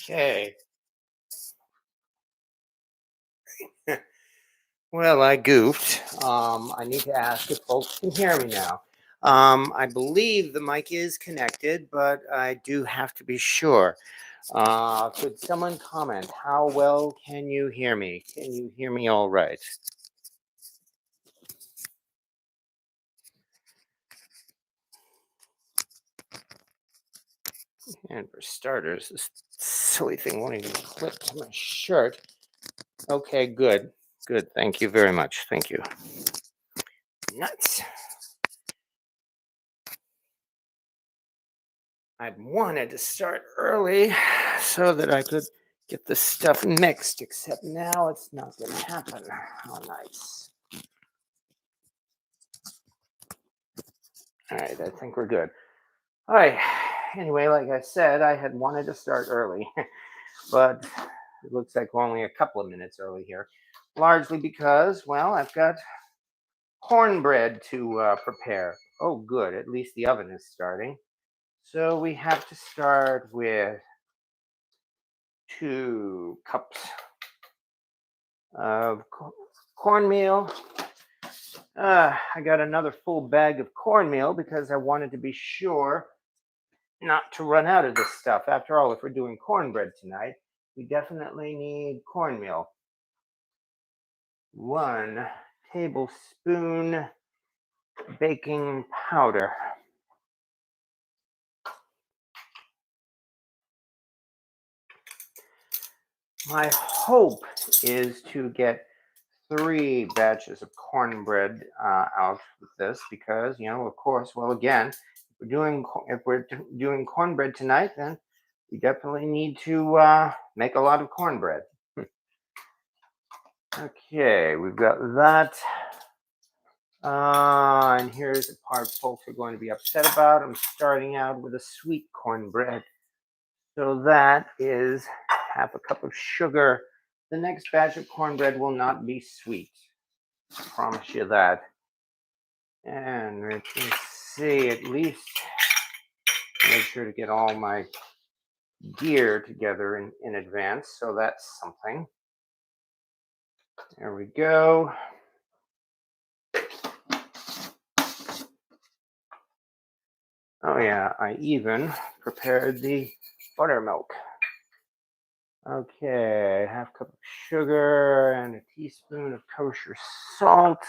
Okay. Well, I goofed. I need to ask if folks can hear me now. I believe the mic is connected, but I do have to be sure. Could someone comment? How well can you hear me? Can you hear me all right? And for starters, this silly thing won't even clip to my shirt. Okay, good. Good. Thank you very much. Thank you. Nuts. I'd wanted to start early so that I could get the stuff mixed, except now it's not going to happen. Oh, nice. All right, I think we're good. All right. Anyway, like I said, I had wanted to start early, but it looks like we're only a couple of minutes early here, largely because, well, I've got cornbread to prepare. Oh, good. At least the oven is starting. So we have to start with 2 cups of cornmeal. I got another full bag of cornmeal because I wanted to be sure not to run out of this stuff. After all, if we're doing cornbread tonight, we definitely need cornmeal. 1 tablespoon baking powder. My hope is to get 3 batches of cornbread out with this because, of course, well, again, if we're doing cornbread tonight, then we definitely need to make a lot of cornbread. Okay, we've got that. And here's the part folks are going to be upset about. I'm starting out with a sweet cornbread. So that is 1/2 cup of sugar. The next batch of cornbread will not be sweet. I promise you that. And we can see at least make sure to get all my gear together in advance. So that's something. There we go. Oh yeah, I even prepared the buttermilk. Okay, 1/2 cup of sugar and a teaspoon of kosher salt.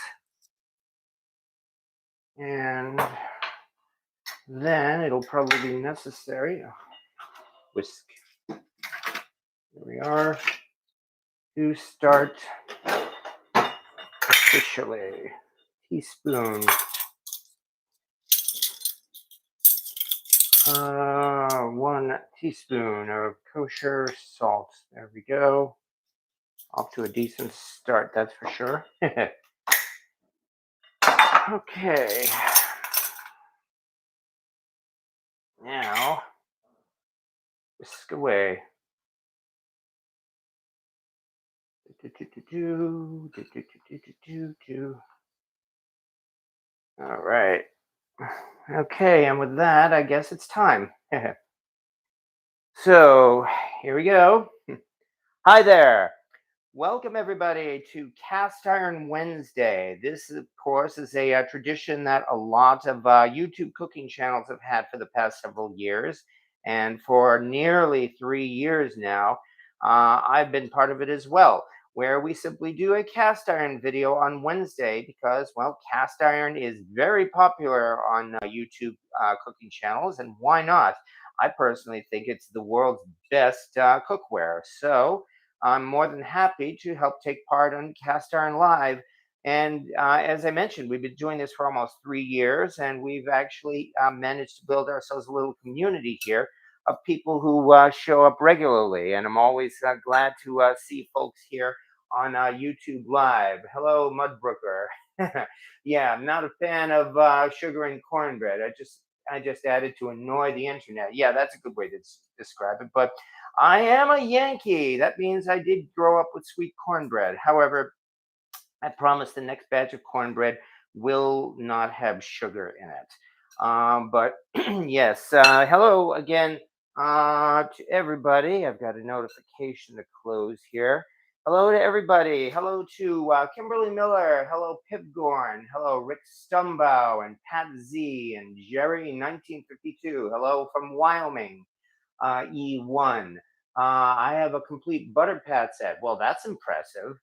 And then it'll probably be necessary, whisk, here we are, to start officially. Teaspoon. 1 teaspoon of kosher salt. There we go. Off to a decent start, that's for sure. Okay. Now, whisk away. All right. Okay, and with that, I guess it's time. So, here we go. Hi there. Welcome, everybody, to Cast Iron Wednesday. This, of course, is a tradition that a lot of YouTube cooking channels have had for the past several years. And for nearly 3 years now, I've been part of it as well, where we simply do a cast iron video on Wednesday because, well, cast iron is very popular on YouTube cooking channels. And why not? I personally think it's the world's best cookware. So, I'm more than happy to help take part on Cast Iron Live. And as I mentioned, we've been doing this for almost 3 years, and we've actually managed to build ourselves a little community here of people who show up regularly. And I'm always glad to see folks here on YouTube Live. Hello, Mudbrooker. Yeah, I'm not a fan of sugar and cornbread. I just added to annoy the internet. Yeah, that's a good way to describe it. But I am a Yankee. That means I did grow up with sweet cornbread. However, I promise the next batch of cornbread will not have sugar in it. But yes, hello again To everybody. I've got a notification to close here. Hello to everybody. Hello to Kimberly Miller. Hello, Pipgorn. Hello, Rick Stumbow and Pat Z and Jerry 1952. Hello from Wyoming. E1. I have a complete ButterPad set. Well, that's impressive,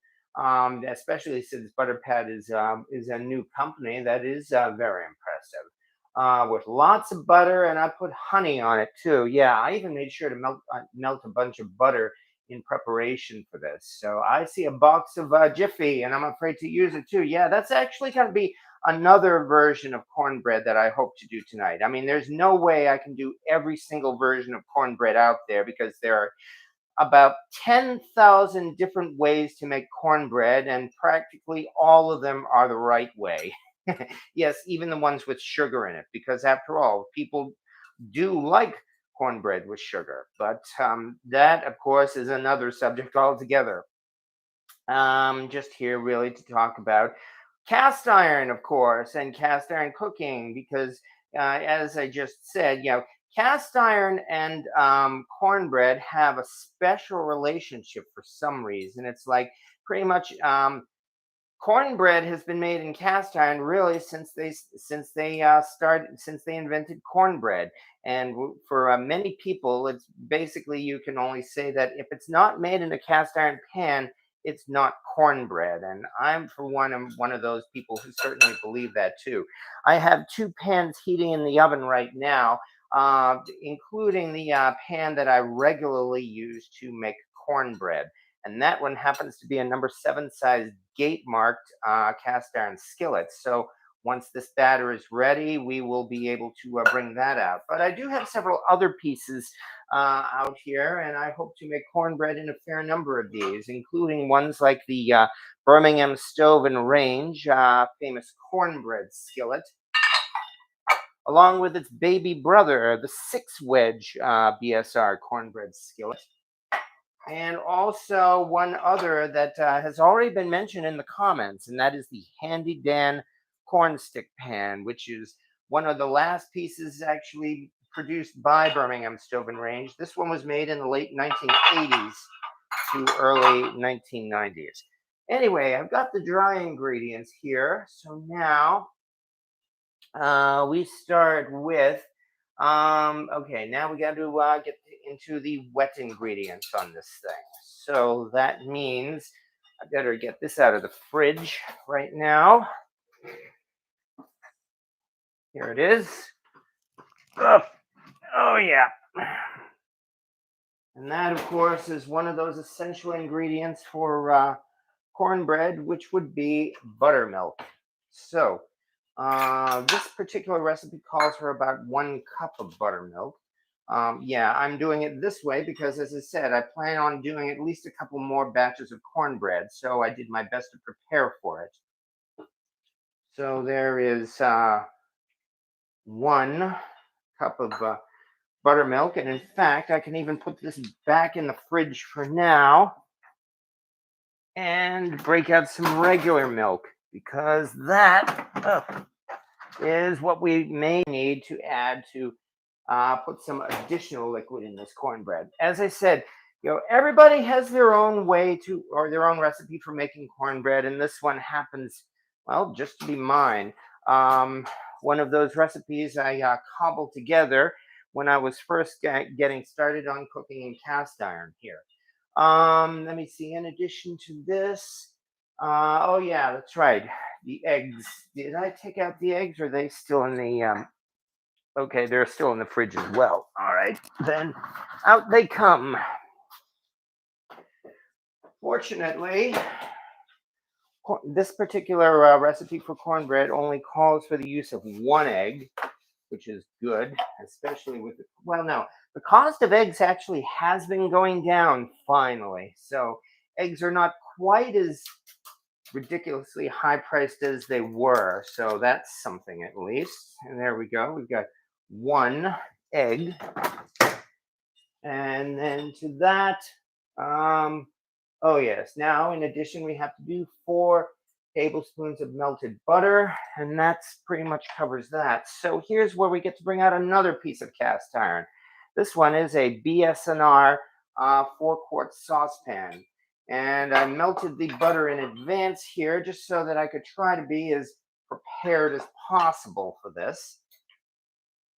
especially since ButterPad is a new company. That is very impressive. With lots of butter, and I put honey on it too. Yeah, I even made sure to melt a bunch of butter in preparation for this. So I see a box of Jiffy, and I'm afraid to use it too. Yeah, that's actually going to be another version of cornbread that I hope to do tonight. I mean, there's no way I can do every single version of cornbread out there because there are about 10,000 different ways to make cornbread, and practically all of them are the right way. Yes, even the ones with sugar in it, because after all, people do like cornbread with sugar. But that, of course, is another subject altogether. Just here really to talk about cast iron, of course, and cast iron cooking, because as I just said, cast iron and cornbread have a special relationship for some reason. It's like pretty much cornbread has been made in cast iron really since they invented cornbread. And for many people, it's basically, you can only say that if it's not made in a cast iron pan, it's not cornbread. And I'm, for one, am one of those people who certainly believe that too. I have two pans heating in the oven right now, including the pan that I regularly use to make cornbread, and that one happens to be a number 7 size gate marked cast iron skillet. So once this batter is ready, we will be able to bring that out. But I do have several other pieces out here, and I hope to make cornbread in a fair number of these, including ones like the Birmingham Stove and Range famous cornbread skillet, along with its baby brother, the 6 wedge BSR cornbread skillet, and also one other that has already been mentioned in the comments, and that is the Handy Dan corn stick pan, which is one of the last pieces actually produced by Birmingham Stove and Range. This one was made in the late 1980s to early 1990s. Anyway, I've got the dry ingredients here. So now we start with okay, now we got to get into the wet ingredients on this thing. So that means I better get this out of the fridge right now. Here it is. Oh, oh yeah. And that, of course, is one of those essential ingredients for cornbread, which would be buttermilk. So this particular recipe calls for about 1 cup of buttermilk. Yeah, I'm doing it this way because, as I said, I plan on doing at least a couple more batches of cornbread, so I did my best to prepare for it. So there is 1 cup of buttermilk, and in fact, I can even put this back in the fridge for now and break out some regular milk, because that is what we may need to add to put some additional liquid in this cornbread. As I said, everybody has their own way to, or their own recipe for making cornbread, and this one happens, well, just to be mine. One of those recipes I cobbled together when I was first getting started on cooking in cast iron here. Let me see. In addition to this, oh yeah, that's right. The eggs. Did I take out the eggs? Or are they still in the? Okay, they're still in the fridge as well. All right, then out they come. Fortunately, this particular recipe for cornbread only calls for the use of 1 egg, which is good, especially with, well, no, the cost of eggs actually has been going down finally. So eggs are not quite as ridiculously high priced as they were. So that's something at least. And there we go. We've got 1 egg. And then to that, oh yes, now in addition, we have to do 4 tablespoons of melted butter, and that's pretty much covers that. So here's where we get to bring out another piece of cast iron. This one is a BSNR 4-quart saucepan. And I melted the butter in advance here just so that I could try to be as prepared as possible for this,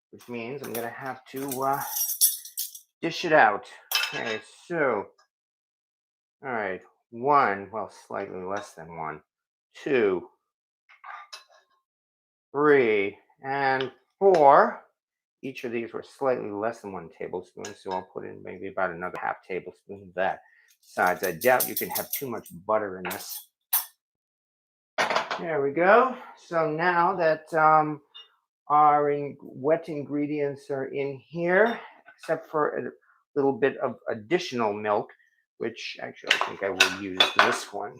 which means I'm going to have to dish it out. Okay, so, all right, one, well, slightly less than one, two, three, and four. Each of these were slightly less than 1 tablespoon, so I'll put in maybe about another half tablespoon of that. Besides, I doubt you can have too much butter in this. There we go. So now that our wet ingredients are in here, except for a little bit of additional milk, which actually I think I will use this one.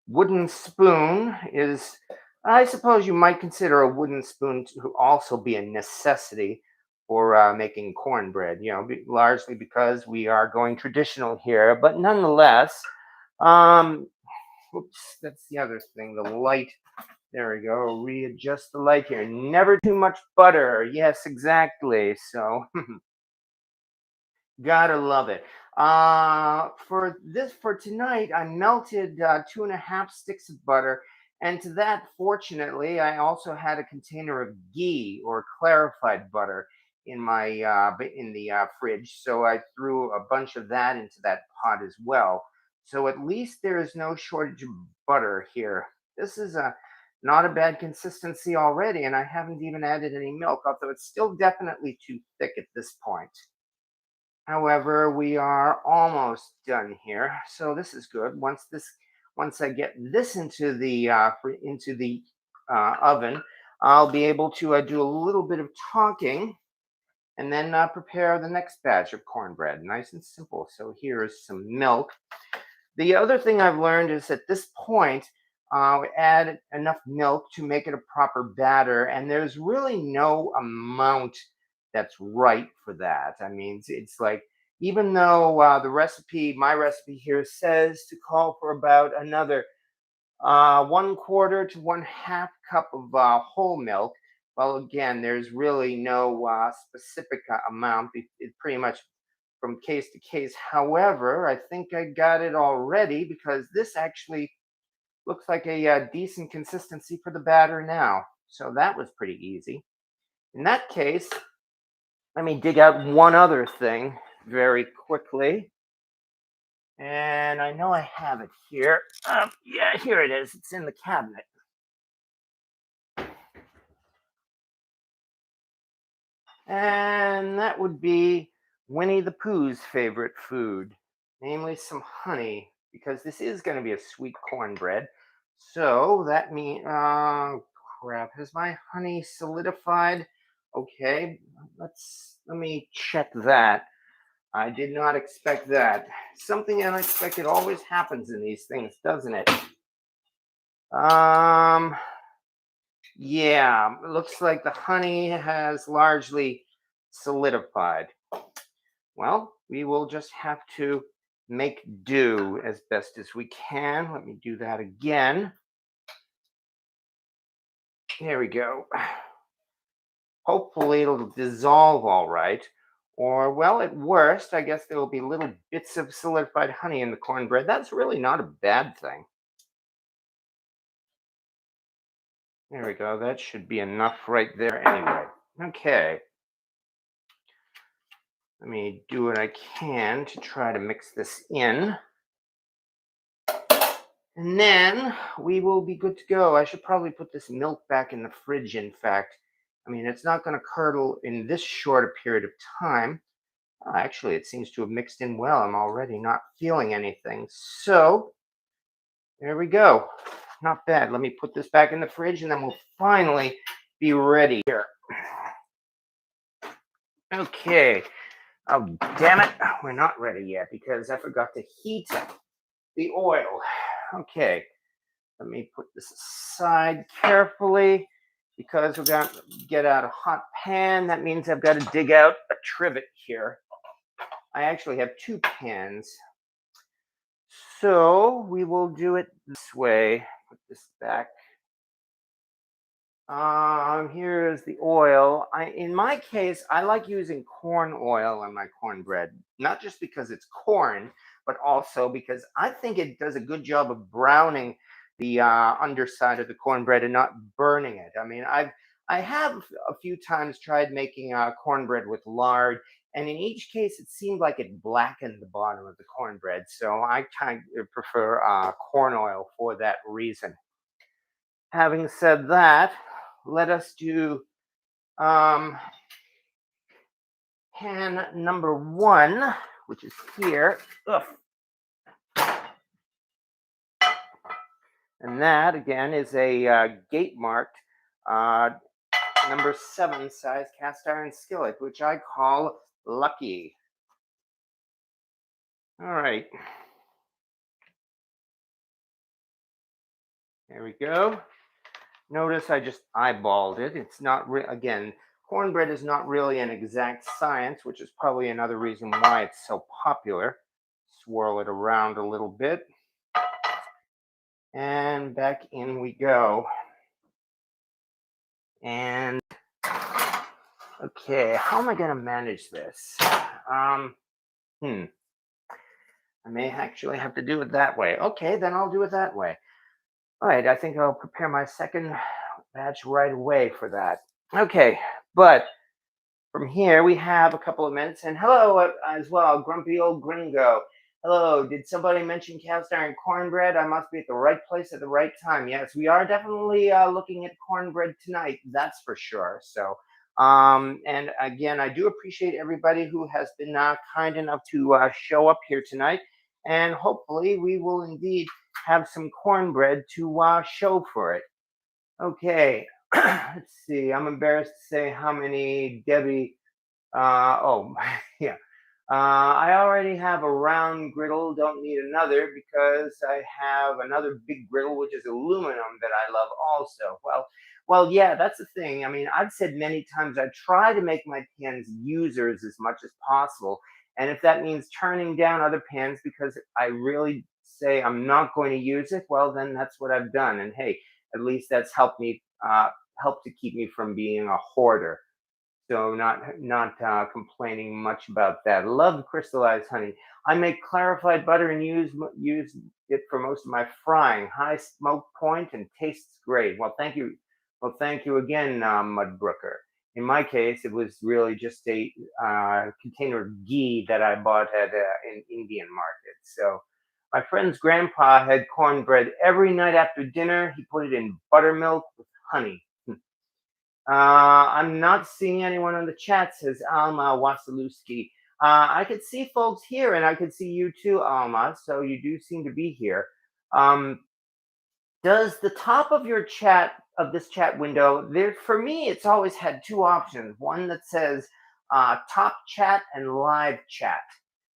Wooden spoon is, I suppose you might consider a wooden spoon to also be a necessity for making cornbread, largely because we are going traditional here, but nonetheless, um, oops, that's the other thing, the light. There we go. Readjust the light here. Never too much butter. Yes, exactly. So gotta love it. For tonight, I melted 2.5 sticks of butter, and to that, fortunately, I also had a container of ghee or clarified butter in my in the fridge. So I threw a bunch of that into that pot as well. So at least there is no shortage of butter here. This is a not a bad consistency already, and I haven't even added any milk, although it's still definitely too thick at this point. However, we are almost done here, so this is good. Once I get this into the oven, I'll be able to do a little bit of talking, and then prepare the next batch of cornbread. Nice and simple. So here is some milk. The other thing I've learned is at this point, add enough milk to make it a proper batter, and there's really no amount that's right for that. I mean, it's like even though my recipe here says to call for about another 1/4 to 1/2 cup of whole milk. Well, again, there's really no specific amount. It pretty much from case to case. However, I think I got it already because this actually looks like a decent consistency for the batter now. So that was pretty easy. In that case, let me dig out one other thing very quickly. And I know I have it here. Yeah, here it is. It's in the cabinet. And that would be Winnie the Pooh's favorite food, namely some honey, because this is going to be a sweet cornbread. So that means, crap, has my honey solidified? Okay, let me check that. I did not expect that. Something unexpected always happens in these things, doesn't it? Um, yeah, it looks like the honey has largely solidified. Well, we will just have to make do as best as we can. Let me do that again. There we go. Hopefully it'll dissolve all right. Or, well, at worst, I guess there will be little bits of solidified honey in the cornbread. That's really not a bad thing. There we go. That should be enough right there anyway. Okay. Let me do what I can to try to mix this in. And then we will be good to go. I should probably put this milk back in the fridge, in fact. I mean, it's not going to curdle in this short a period of time. Actually, it seems to have mixed in well. I'm already not feeling anything. So, there we go. Not bad. Let me put this back in the fridge and then we'll finally be ready here. Okay. Oh, damn it. We're not ready yet because I forgot to heat the oil. Okay. Let me put this aside carefully because we're going to get out a hot pan. That means I've got to dig out a trivet here. I actually have two pans. So we will do it this way. Put this back Here is the oil. In my case, I like using corn oil on my cornbread, not just because it's corn, but also because I think it does a good job of browning the underside of the cornbread and not burning it. I have a few times tried making cornbread with lard, and in each case, it seemed like it blackened the bottom of the cornbread. So I kind of prefer corn oil for that reason. Having said that, let us do um, pan number one, which is here. Ugh. And that, again, is a gate marked uh, number 7 size cast iron skillet, which I call Lucky. All right, there we go. Notice I just eyeballed it. It's not, again, cornbread is not really an exact science, which is probably another reason why it's so popular. Swirl it around a little bit. And back in we go. And okay, how am I going to manage this? Um, hmm, I may actually have to do it that way. Okay, then I'll do it that way. All right, I think I'll prepare my second batch right away for that. Okay, but from here, we have a couple of minutes. And hello as well, grumpy old gringo. Hello, did somebody mention cast iron cornbread? I must be at the right place at the right time. Yes, we are definitely looking at cornbread tonight, that's for sure. So, and again, I do appreciate everybody who has been kind enough to show up here tonight. And hopefully, we will indeed have some cornbread to show for it. Okay, let's see. I'm embarrassed to say how many Debbie oh, yeah. I already have a round griddle, don't need another because I have another big griddle, which is aluminum that I love also. Yeah, that's the thing. I mean, I've said many times I try to make my pans users as much as possible. And if that means turning down other pans because I really say I'm not going to use it, well, then that's what I've done. And hey, at least that's helped to keep me from being a hoarder. So not complaining much about that. Love crystallized honey. I make clarified butter and use it for most of my frying. High smoke point and tastes great. Well, thank you. Well, thank you again, Mudbrooker. In my case, it was really just a container of ghee that I bought at an Indian market. So my friend's grandpa had cornbread every night after dinner. He put it in buttermilk with honey. I'm not seeing anyone on the chat, says Alma Wasilewski. I could see folks here, and I could see you too, Alma. So you do seem to be here. Um, does the top of your chat of this chat window there for me? It's always had two options. One that says top chat and live chat,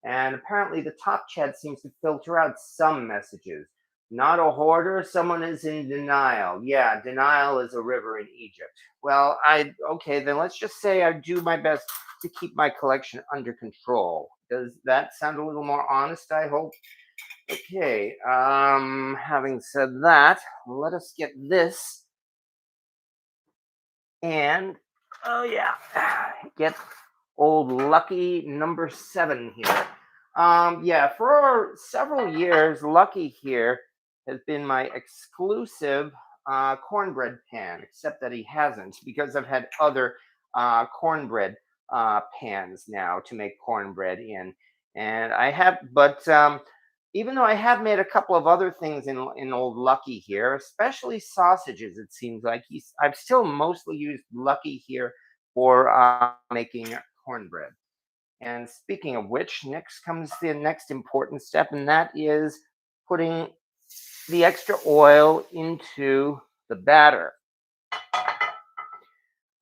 and apparently the top chat seems to filter out some messages. Not a hoarder. Someone is in denial. Yeah, denial is a river in Egypt. Well, I okay, then let's just say I do my best to keep my collection under control. Does that sound a little more honest, I hope? Okay, having said that, let us get this and oh yeah, get old lucky number 7 here. Yeah, for several years, Lucky here has been my exclusive cornbread pan, except that he hasn't because I've had other cornbread pans now to make cornbread in. And I have, but even though I have made a couple of other things in old Lucky here, especially sausages, it seems like I've still mostly used Lucky here for making cornbread. And speaking of which, next comes the next important step, and that is putting the extra oil into the batter.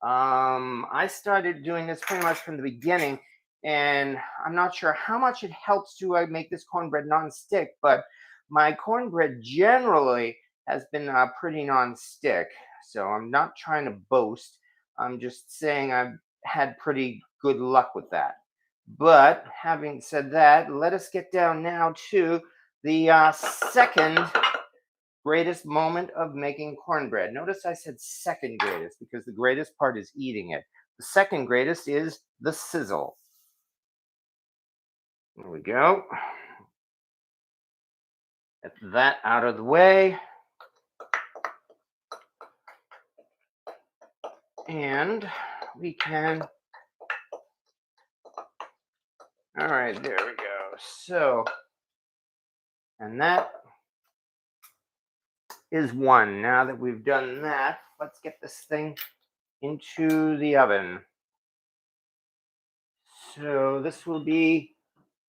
I started doing this pretty much from the beginning, and I'm not sure how much it helps to make this cornbread non-stick, but my cornbread generally has been pretty non-stick. So I'm not trying to boast. I'm just saying I've had pretty good luck with that. But having said that, let us get down now to the second Greatest moment of making cornbread. Notice I said second greatest because the greatest part is eating it. The second greatest is the sizzle. There we go. Get that out of the way. And we can, all right, there we go. So, and that is one. Now that we've done that, let's get this thing into the oven. So this will be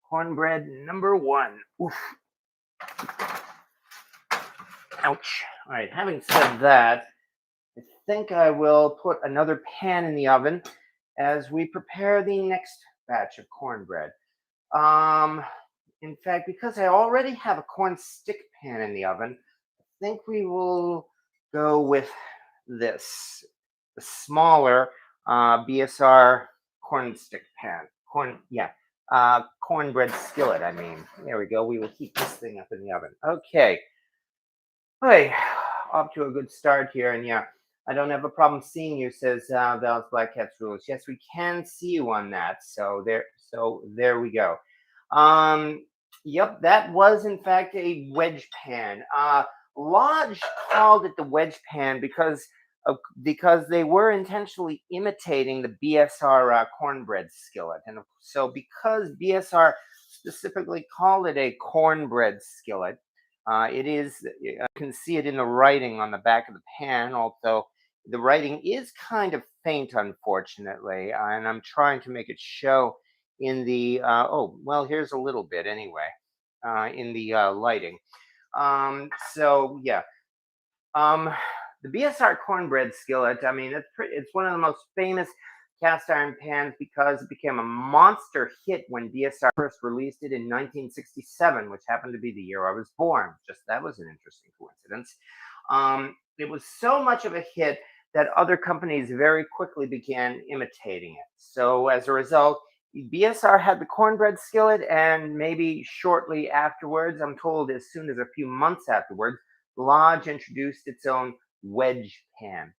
cornbread number one. Oof. Ouch. All right, having said that, I think I will put another pan in the oven as we prepare the next batch of cornbread. Um, in fact, because I already have a corn stick pan in the oven, I think we will go with this, the smaller BSR corn stick pan. Cornbread skillet. I mean, there we go. We will heat this thing up in the oven. Okay. Hey, off to a good start here, and yeah, I don't have a problem seeing you, says Val's Black Cats Rules. Yes, we can see you on that. So there we go. Um, yep, that was in fact a wedge pan. Lodge called it the wedge pan because they were intentionally imitating the BSR cornbread skillet, and so because BSR specifically called it a cornbread skillet. It is, you can see it in the writing on the back of the pan, although the writing is kind of faint, unfortunately, and I'm trying to make it show in the, oh, well, here's a little bit anyway, in the lighting. So, yeah. Um, the BSR cornbread skillet, I mean, it's one of the most famous cast iron pans because it became a monster hit when BSR first released it in 1967, which happened to be the year I was born. Just that was an interesting coincidence. It was so much of a hit that other companies very quickly began imitating it. So as a result, BSR had the cornbread skillet, and maybe shortly afterwards, I'm told as soon as a few months afterwards, Lodge introduced its own wedge pan.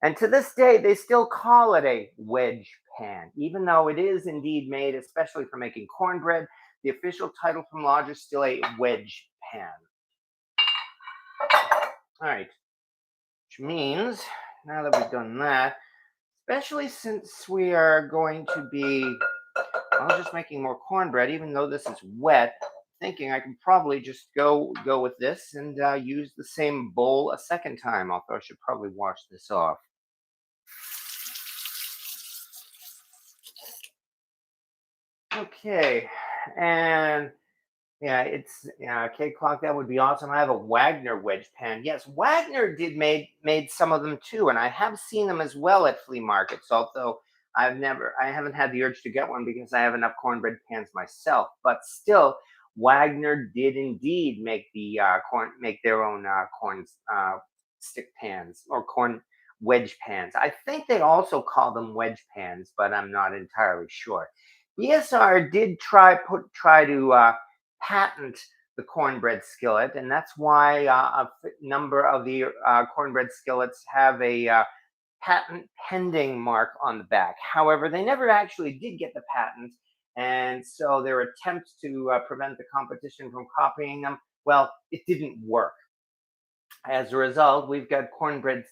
And to this day, they still call it a wedge pan, even though it is indeed made especially for making cornbread. The official title from Lodge is still a wedge pan. All right, which means now that we've done that, especially since we are going to be, well, just making more cornbread, even though this is wet, thinking I can probably just go with this and use the same bowl a second time. Although I should probably wash this off. Okay, and yeah, it's yeah, cake clock. That would be awesome. I have a Wagner wedge pan. Yes, Wagner did made some of them too, and I have seen them as well at flea markets. Although I haven't had the urge to get one because I have enough cornbread pans myself. But still, Wagner did indeed make their own corn stick pans or corn wedge pans. I think they also call them wedge pans, but I'm not entirely sure. BSR did try to patent the cornbread skillet, and that's why number of the cornbread skillets have a patent pending mark on the back. However, they never actually did get the patent, and so their attempts to prevent the competition from copying them, well, it didn't work. As a result, we've got cornbread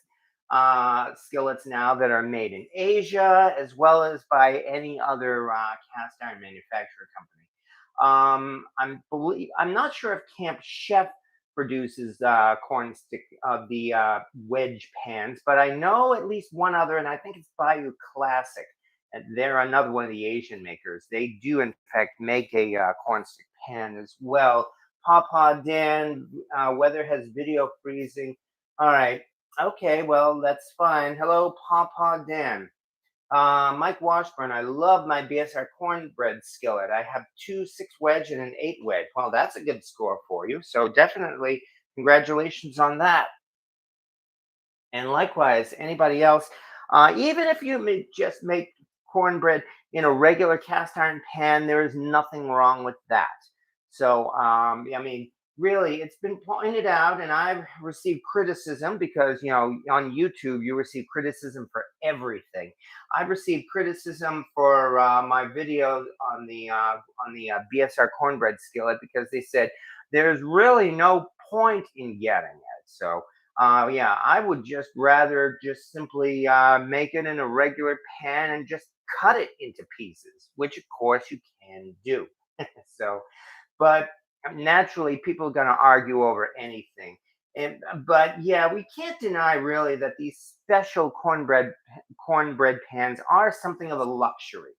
skillets now that are made in Asia as well as by any other cast iron manufacturer company. I'm not sure if Camp Chef produces corn stick of the wedge pans, but I know at least one other, and I think it's Bayou Classic. And they're another one of the Asian makers. They do, in fact, make a corn stick pan as well. Papa Dan, weather has video freezing. All right. Okay, well, that's fine. Hello, Papa Dan. Mike Washburn, I love my BSR cornbread skillet. I have two 6 wedge and an 8 wedge. Well, that's a good score for you. So definitely congratulations on that. And likewise, anybody else, even if you just make cornbread in a regular cast iron pan, there is nothing wrong with that. So, I mean, really, it's been pointed out, and I've received criticism because, on YouTube, you receive criticism for everything. I've received criticism for my video on the BSR cornbread skillet because they said there's really no point in getting it. So, yeah, I would just rather just simply make it in a regular pan and just cut it into pieces, which of course you can do. So, but naturally people are going to argue over anything. But yeah, we can't deny really that these special cornbread pans are something of a luxury.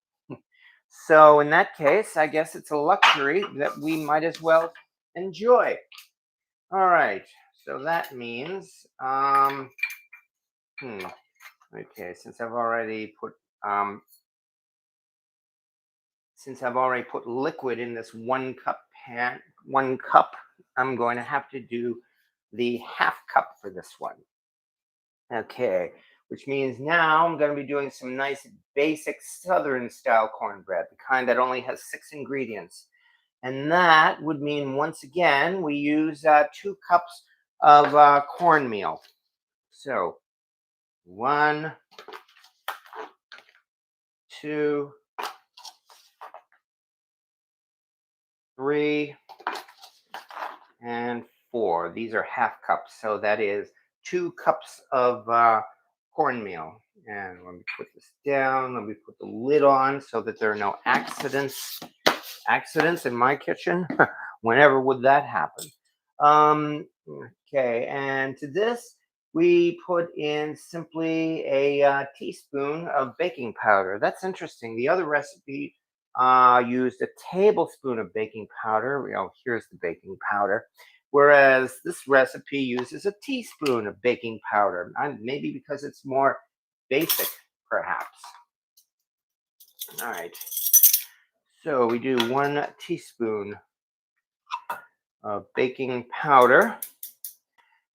So in that case, I guess it's a luxury that we might as well enjoy. All right, so that means hmm, okay, um since I've already put liquid in this 1 cup pan, 1 cup, I'm going to have to do the half cup for this one. Okay, which means now I'm going to be doing some nice basic Southern style cornbread, the kind that only has 6 ingredients. And that would mean, once again, we use 2 cups of cornmeal. So, 1, 2, 3, and 4. These are half cups, so that is 2 cups of cornmeal. And let me put this down. Let me put the lid on so that there are no accidents. Accidents in my kitchen. Whenever would that happen? Okay, and to this we put in simply a teaspoon of baking powder. That's interesting. The other recipe used a tablespoon of baking powder. Here's the baking powder. Whereas this recipe uses a teaspoon of baking powder. Maybe because it's more basic, perhaps. All right. So we do 1 teaspoon of baking powder.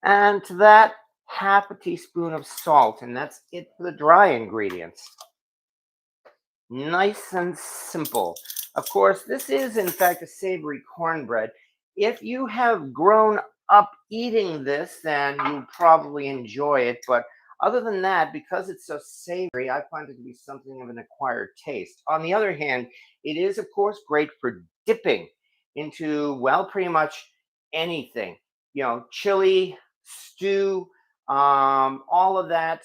And to that, half a teaspoon of salt. And that's it for the dry ingredients. Nice and simple. Of course, this is in fact a savory cornbread. If you have grown up eating this, then you probably enjoy it. But other than that, because it's so savory, I find it to be something of an acquired taste. On the other hand, it is, of course, great for dipping into, well, pretty much anything. Chili, stew, all of that,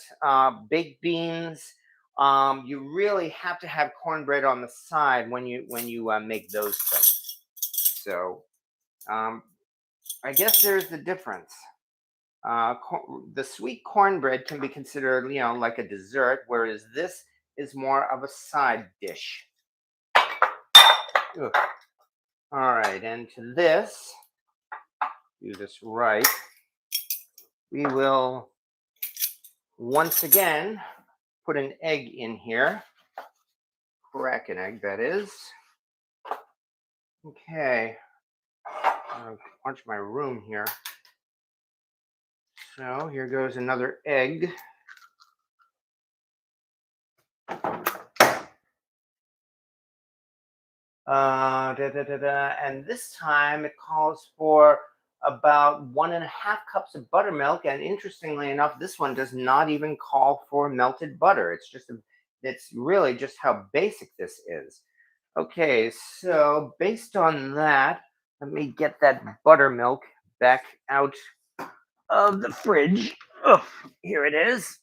baked beans. You really have to have cornbread on the side when you make those things. So um, I guess there's the difference. The sweet cornbread can be considered, like a dessert, whereas this is more of a side dish. Ugh. All right, and to this, do this right. We will once again put an egg in here. Crack an egg, that is. Okay. I'll watch my room here. So here goes another egg. And this time it calls for about 1.5 cups of buttermilk. And interestingly enough, this one does not even call for melted butter. It's really just how basic this is. Okay, so based on that, let me get that buttermilk back out of the fridge. Oh, here it is.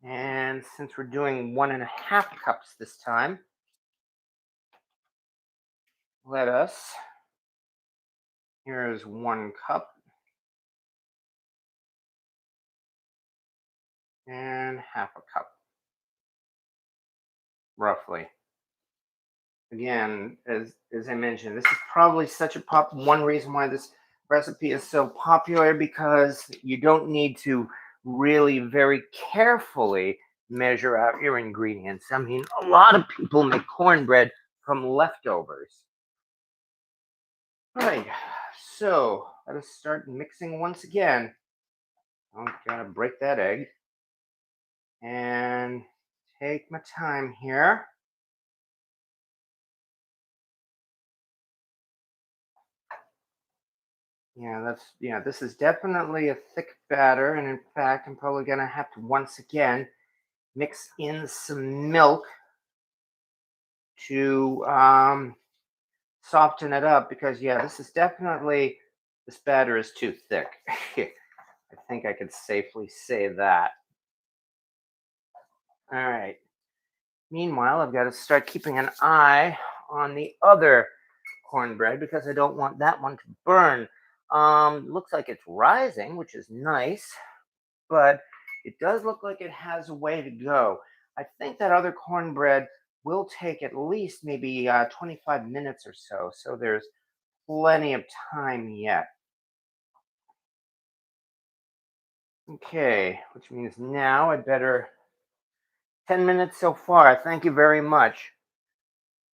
And since we're doing 1.5 cups this time, here's 1 cup and half a cup, roughly. Again, as I mentioned, this is probably such a one reason why this recipe is so popular, because you don't need to really very carefully measure out your ingredients. I mean, a lot of people make cornbread from leftovers. All right, so let us start mixing once again. I'm gonna break that egg and take my time here. Yeah, this is definitely a thick batter, and in fact, I'm probably gonna have to once again mix in some milk to soften it up because yeah, this batter is too thick. I think I could safely say that. All right. Meanwhile, I've got to start keeping an eye on the other cornbread because I don't want that one to burn. Looks like it's rising, which is nice, but it does look like it has a way to go. I think that other cornbread will take at least maybe 25 minutes or so, so there's plenty of time yet. Okay, which means now I better 10 minutes so far. Thank you very much.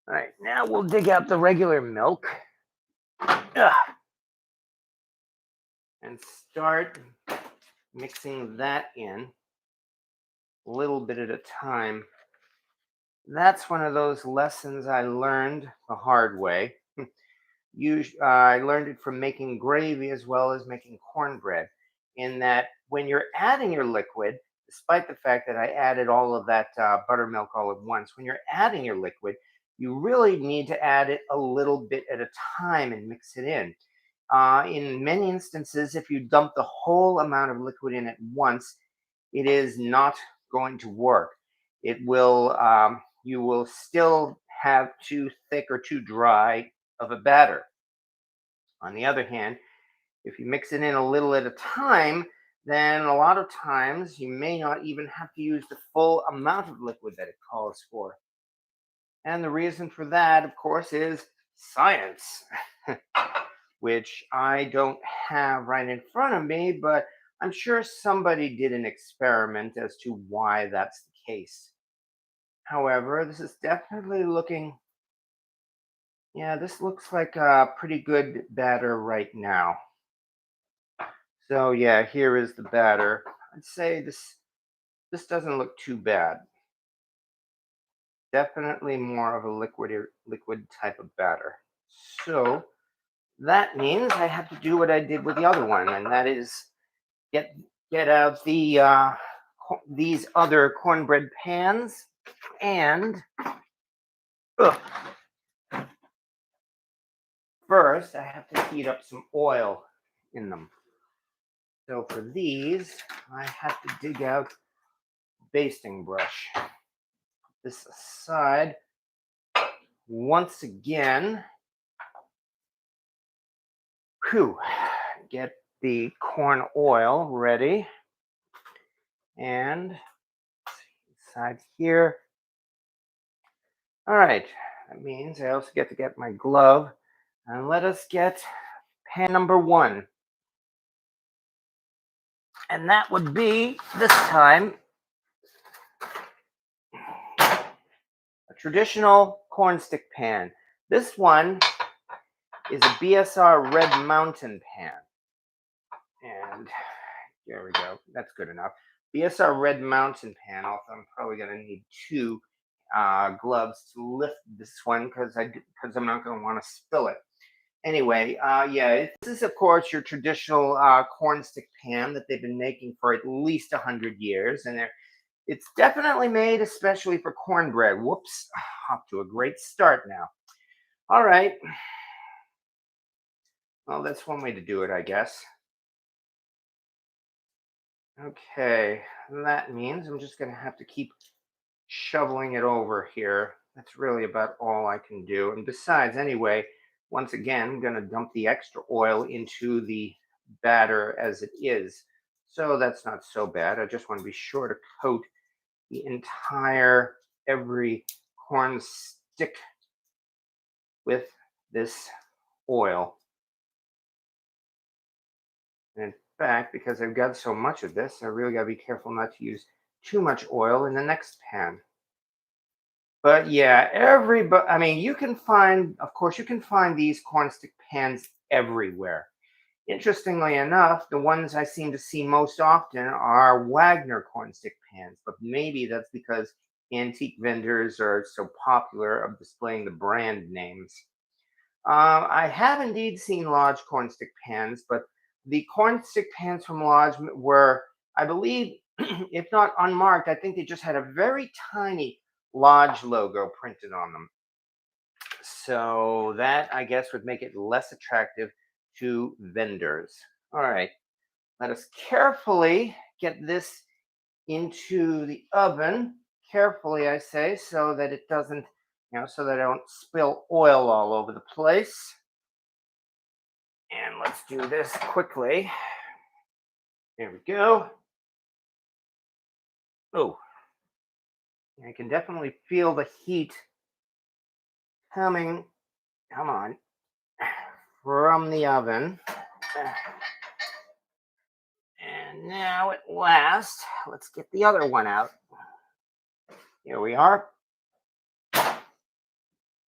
All right, now we'll dig out the regular milk. Ugh, and start mixing that in a little bit at a time. That's one of those lessons I learned the hard way. I learned it from making gravy as well as making cornbread. In that, when you're adding your liquid, despite the fact that I added all of that buttermilk all at once, when you're adding your liquid, you really need to add it a little bit at a time and mix it in. In many instances, if you dump the whole amount of liquid in at once, it is not going to work. You will still have too thick or too dry of a batter. On the other hand, if you mix it in a little at a time, then a lot of times you may not even have to use the full amount of liquid that it calls for. And the reason for that, of course, is science, which I don't have right in front of me, but I'm sure somebody did an experiment as to why that's the case. However, this is definitely looking, yeah, this looks like a pretty good batter right now. So yeah, here is the batter. I'd say this doesn't look too bad. Definitely more of a liquid type of batter. So that means I have to do what I did with the other one, and that is get get out these other cornbread pans and ugh, first I have to heat up some oil in them. So for these, I have to dig out basting brush. This aside once again. Whew, get the corn oil ready and inside here. All right, that means I also get to get my glove and let us get pan number one. And that would be this time a traditional cornstick pan. This one is a BSR Red Mountain pan. And there we go. That's good enough. BSR Red Mountain pan. Also, I'm probably going to need two gloves to lift this one because I'm not going to want to spill it. Anyway, yeah, this is of course your traditional corn stick pan that they've been making for at least 100 years, and it's definitely made especially for cornbread. Whoops, off to a great start now. All right, well that's one way to do it, I guess. Okay, that means I'm just going to have to keep shoveling it over here. That's really about all I can do. And besides, anyway, once again, I'm going to dump the extra oil into the batter as it is. So that's not so bad. I just want to be sure to coat the entire, every corn stick with this oil. And in fact, because I've got so much of this, I really got to be careful not to use too much oil in the next pan. But yeah, everybody, I mean, you can find, of course, you can find these cornstick pans everywhere. Interestingly enough, the ones I seem to see most often are Wagner cornstick pans, but maybe that's because antique vendors are so popular of displaying the brand names. I have indeed seen Lodge cornstick pans, but the cornstick pans from Lodge were, I believe, if not unmarked, I think they just had a very tiny Lodge logo printed on them. So that, I guess, would make it less attractive to vendors. All right, let us carefully get this into the oven. Carefully, I say, so that it doesn't, so that I don't spill oil all over the place. And let's do this quickly. There we go. Oh, I can definitely feel the heat coming, come on, from the oven. And now at last, let's get the other one out. Here we are.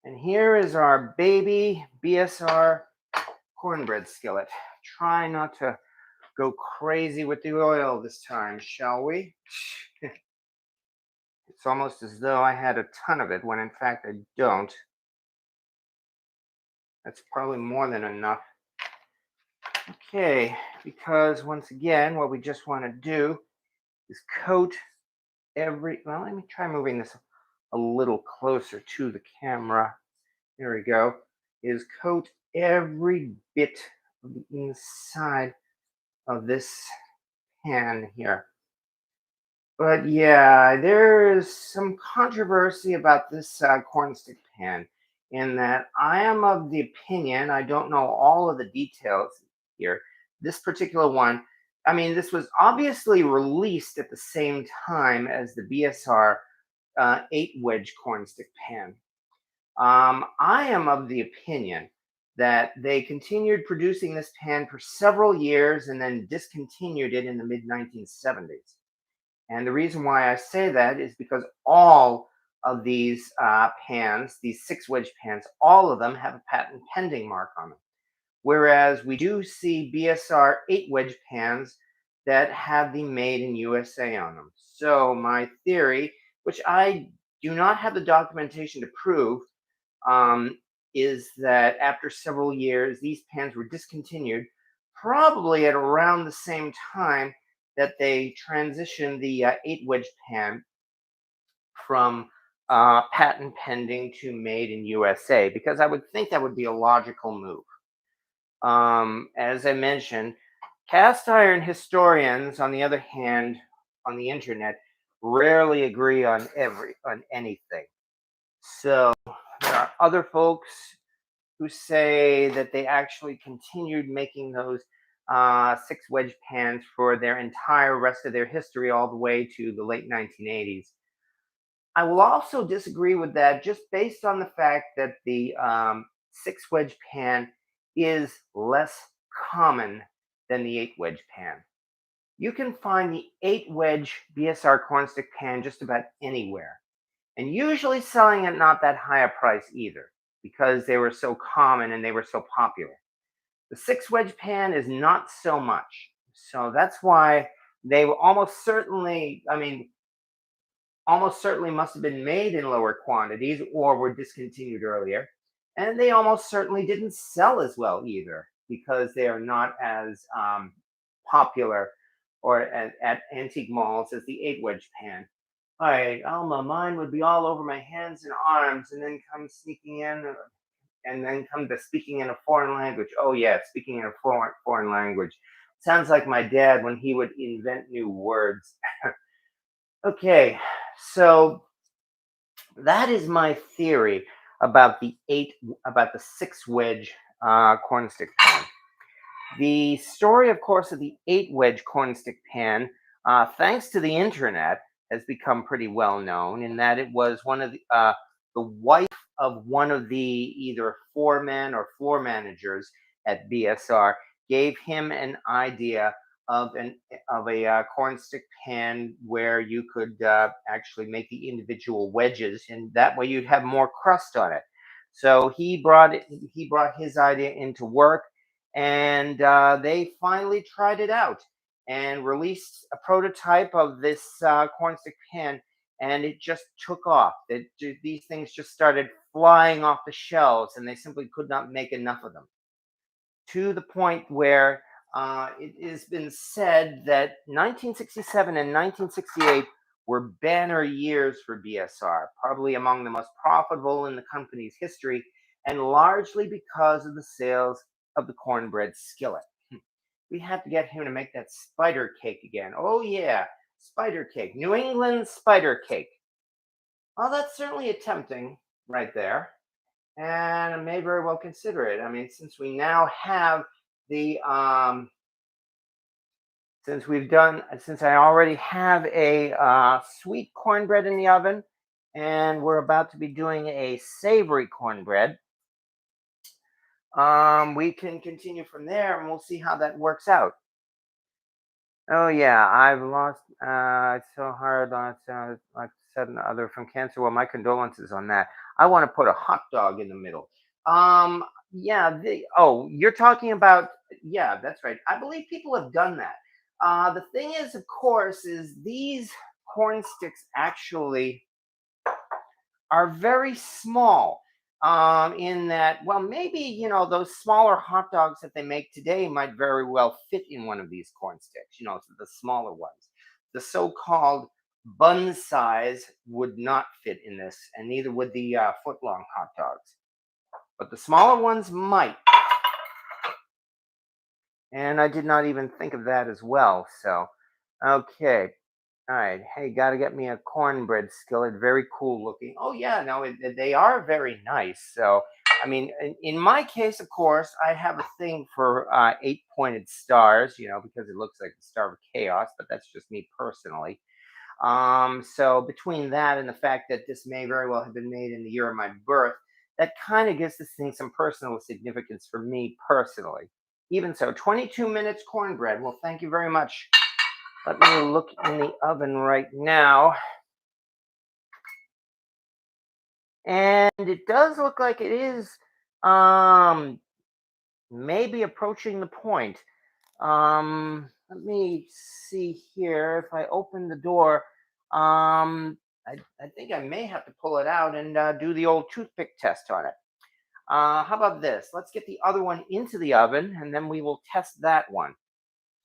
And here is our baby BSR cornbread skillet. Try not to go crazy with the oil this time, shall we? It's almost as though I had a ton of it when in fact I don't. That's probably more than enough. Okay, because once again, what we just want to do is coat well, let me try moving this a little closer to the camera. There we go. Is coat every bit of the inside of this pan here. But yeah, there's some controversy about this cornstick pan in that I am of the opinion, I don't know all of the details here. This particular one, I mean, this was obviously released at the same time as the BSR 8 wedge cornstick pan. I am of the opinion that they continued producing this pan for several years and then discontinued it in the mid 1970s. And the reason why I say that is because all of these pans, these 6 wedge pans, all of them have a patent pending mark on them. Whereas we do see BSR 8 wedge pans that have the made in USA on them. So my theory, which I do not have the documentation to prove, um, is that after several years, these pans were discontinued, probably at around the same time that they transitioned the 8 wedge pan from patent pending to made in USA, because I would think that would be a logical move. As I mentioned, cast iron historians, on the other hand, on the internet, rarely agree on anything. So there are other folks who say that they actually continued making those 6 wedge pans for their entire rest of their history, all the way to the late 1980s. I will also disagree with that just based on the fact that the 6 wedge pan is less common than the 8 wedge pan. You can find the 8 wedge BSR cornstick pan just about anywhere, and usually selling at not that high a price either, because they were so common and they were so popular. The 6 wedge pan is not so much. So that's why they were almost certainly, I mean, almost certainly must have been made in lower quantities or were discontinued earlier. And they almost certainly didn't sell as well either, because they are not as popular or at antique malls as the 8 wedge pan. All right, Alma, mine would be all over my hands and arms, and then come sneaking in, and then come to speaking in a foreign language. Oh yeah, speaking in a foreign language. Sounds like my dad when he would invent new words. Okay, so that is my theory about the 6 wedge cornstick pan. The story, of course, of the 8 wedge cornstick pan, thanks to the internet, has become pretty well known in that it was one of the wife of one of the either foremen or floor managers at BSR gave him an idea of a cornstick pan where you could actually make the individual wedges, and that way you'd have more crust on it. So he brought his idea into work, and they finally tried it out and released a prototype of this cornstick pan, and it just took off. These things just started flying off the shelves, and they simply could not make enough of them. To the point where it has been said that 1967 and 1968 were banner years for BSR, probably among the most profitable in the company's history, and largely because of the sales of the cornbread skillet. We have to get him to make that spider cake again. Oh, yeah, spider cake, New England spider cake. Well, that's certainly a tempting right there, and I may very well consider it. I mean, since we now have the since I already have a sweet cornbread in the oven, and we're about to be doing a savory cornbread, we can continue from there, and we'll see how that works out. Oh yeah, I've lost. It's so hard. Like I said, other from cancer. Well, my condolences on that. I want to put a hot dog in the middle. Um, yeah. Oh, you're talking about. Yeah, that's right. I believe people have done that. The thing is, of course, is these corn sticks actually are very small, in that, well, maybe, those smaller hot dogs that they make today might very well fit in one of these corn sticks, so the smaller ones. The so-called bun size would not fit in this, and neither would the foot long hot dogs, but the smaller ones might. And I did not even think of that as well. So okay. All right. Hey, got to get me a cornbread skillet. Very cool looking. Oh, yeah. No, they are very nice. So, I mean, in my case, of course, I have a thing for eight-pointed stars, because it looks like the Star of Chaos, but that's just me personally. So between that and the fact that this may very well have been made in the year of my birth, that kind of gives this thing some personal significance for me personally. Even so, 22 minutes cornbread. Well, thank you very much. Let me look in the oven right now. And it does look like it is um maybe approaching the point. Let me see here. If I open the door, I think I may have to pull it out and do the old toothpick test on it. How about this? Let's get the other one into the oven and then we will test that one.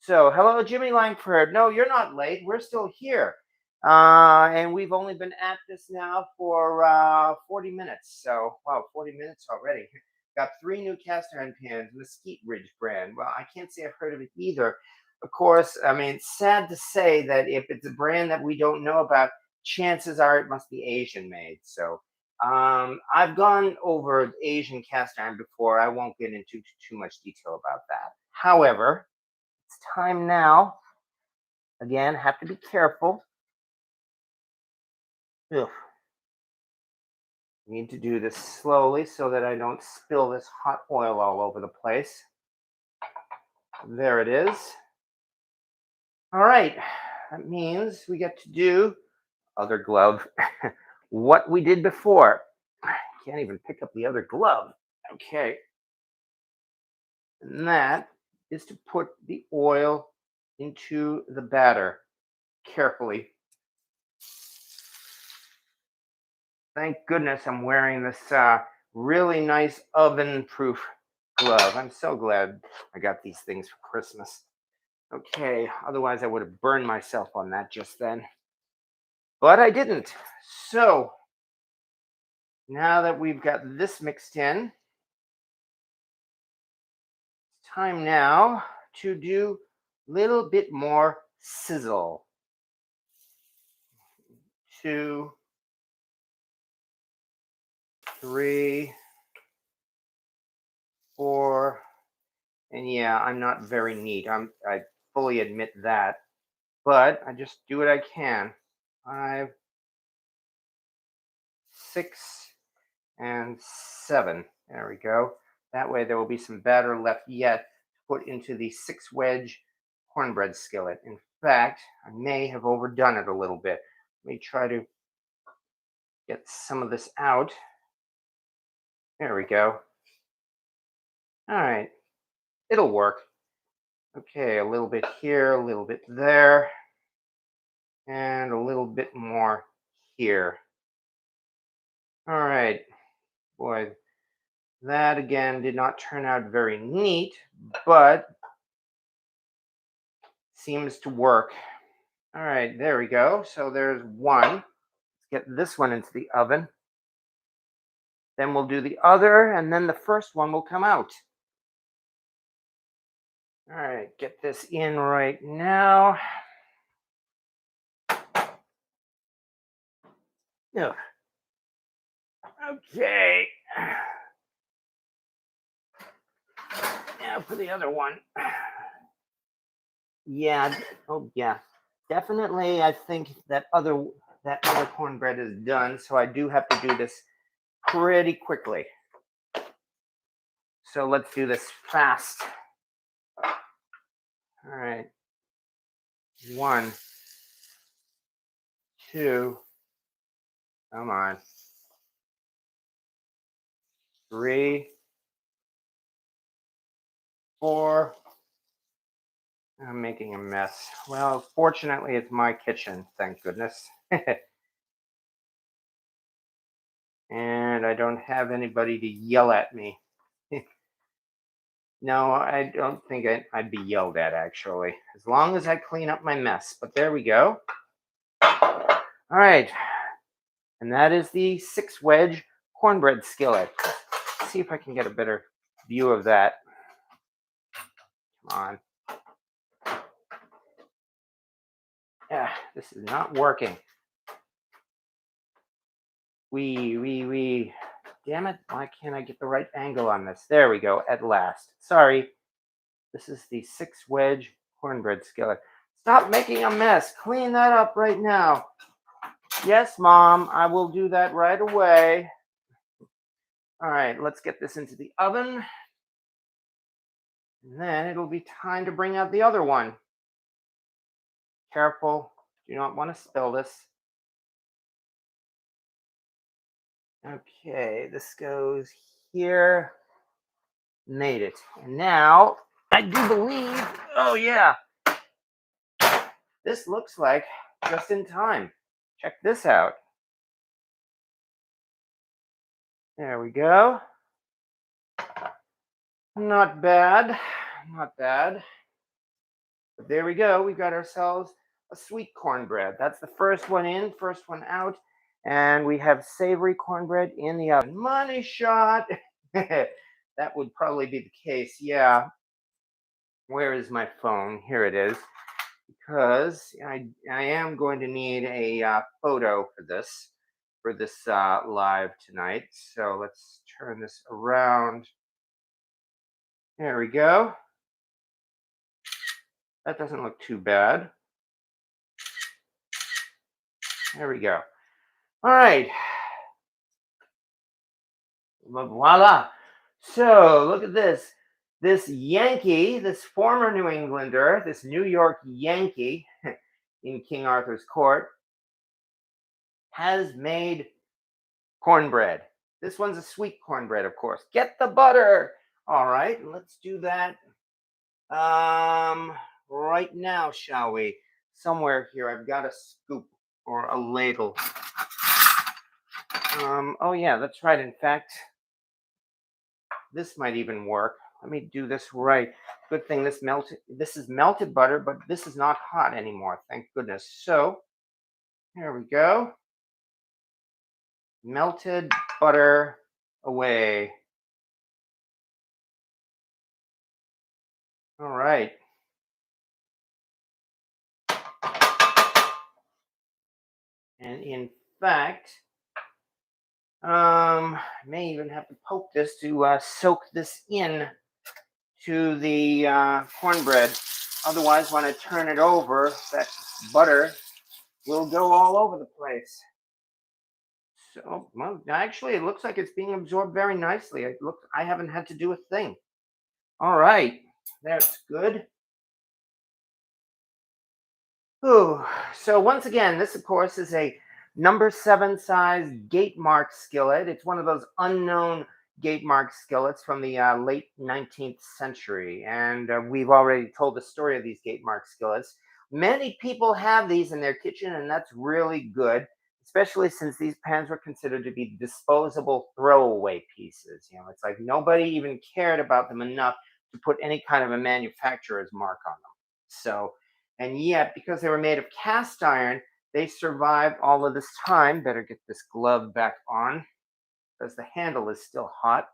So, hello, Jimmy Langford. No, you're not late. We're still here. And we've only been at this now for 40 minutes. So, wow, 40 minutes already. Got three new cast iron pans, Mesquite Ridge brand. Well, I can't say I've heard of it either. Of course, I mean, it's sad to say that if it's a brand that we don't know about, chances are it must be Asian made. So, I've gone over Asian cast iron before. I won't get into too much detail about that. However, it's time now. Again, have to be careful. Ugh. Need to do this slowly so that I don't spill this hot oil all over the place. There it is. All right. That means we get to do other glove. What we did before. Can't even pick up the other glove. Okay. And that is to put the oil into the batter carefully. Thank goodness I'm wearing this really nice oven proof glove. I'm so glad I got these things for Christmas. Okay, otherwise I would have burned myself on that just then. But I didn't. So now that we've got this mixed in, it's time now to do a little bit more sizzle. 2, 3, 4, and yeah, I'm not very neat. I fully admit that, but I just do what I can. 5, 6, and 7. There we go. That way there will be some batter left yet to put into the 6 wedge cornbread skillet. In fact, I may have overdone it a little bit. Let me try to get some of this out. There we go. All right, it'll work. Okay, a little bit here, a little bit there, and a little bit more here. All right. Boy, that again did not turn out very neat, but seems to work. All right, there we go. So there's one. Let's get this one into the oven. Then we'll do the other, and then the first one will come out. All right, get this in right now. Ugh. Okay. Now for the other one. Yeah. Oh, yeah. Definitely. I think that other cornbread is done, so I do have to do this pretty quickly. So let's do this fast. All right. 1, 2. Come on. 3, 4. I'm making a mess. Well, fortunately, it's my kitchen. Thank goodness. And I don't have anybody to yell at me. No, I don't think I'd be yelled at actually, as long as I clean up my mess. But there we go. All right, and that is the 6 wedge cornbread skillet. Let's see if I can get a better view of that. Come on. Yeah, this is not working. Wee. Damn it, why can't I get the right angle on this? There we go, at last. Sorry. This is the 6 wedge cornbread skillet. Stop making a mess. Clean that up right now. Yes, Mom, I will do that right away. All right, let's get this into the oven. And then it'll be time to bring out the other one. Careful, do not want to spill this. Okay, this goes here. Made it. And now, I do believe, oh yeah, this looks like just in time. Check this out. There we go. Not bad, not bad. But there we go. We got ourselves a sweet cornbread. That's the first one in, first one out. And we have savory cornbread in the oven. Money shot. That would probably be the case. Yeah. Where is my phone? Here it is. Because I am going to need a photo for this live tonight. So let's turn this around. There we go. That doesn't look too bad. There we go. All right. Voila. So look at this. This Yankee, this former New Englander, this New York Yankee in King Arthur's court, has made cornbread. This one's a sweet cornbread, of course. Get the butter. All right, let's do that right now, shall we? Somewhere here, I've got a scoop or a ladle. Oh yeah, that's right. In fact, this might even work. Let me do this right. Good thing this is melted butter, but this is not hot anymore. Thank goodness. So here we go. Melted butter away. All right. And in fact, I may even have to poke this to soak this in to the cornbread. Otherwise, when I turn it over, that butter will go all over the place. So, well, actually, it looks like it's being absorbed very nicely. I haven't had to do a thing. All right, that's good. Ooh, so once again, this of course is a number 7 size gate mark skillet. It's one of those unknown gate mark skillets from the late 19th century. And we've already told the story of these gate mark skillets. Many people have these in their kitchen, and that's really good. especially since these pans were considered to be disposable throwaway pieces. It's like nobody even cared about them enough to put any kind of a manufacturer's mark on them. So, and yet, because they were made of cast iron, they survived all of this time. Better get this glove back on because the handle is still hot.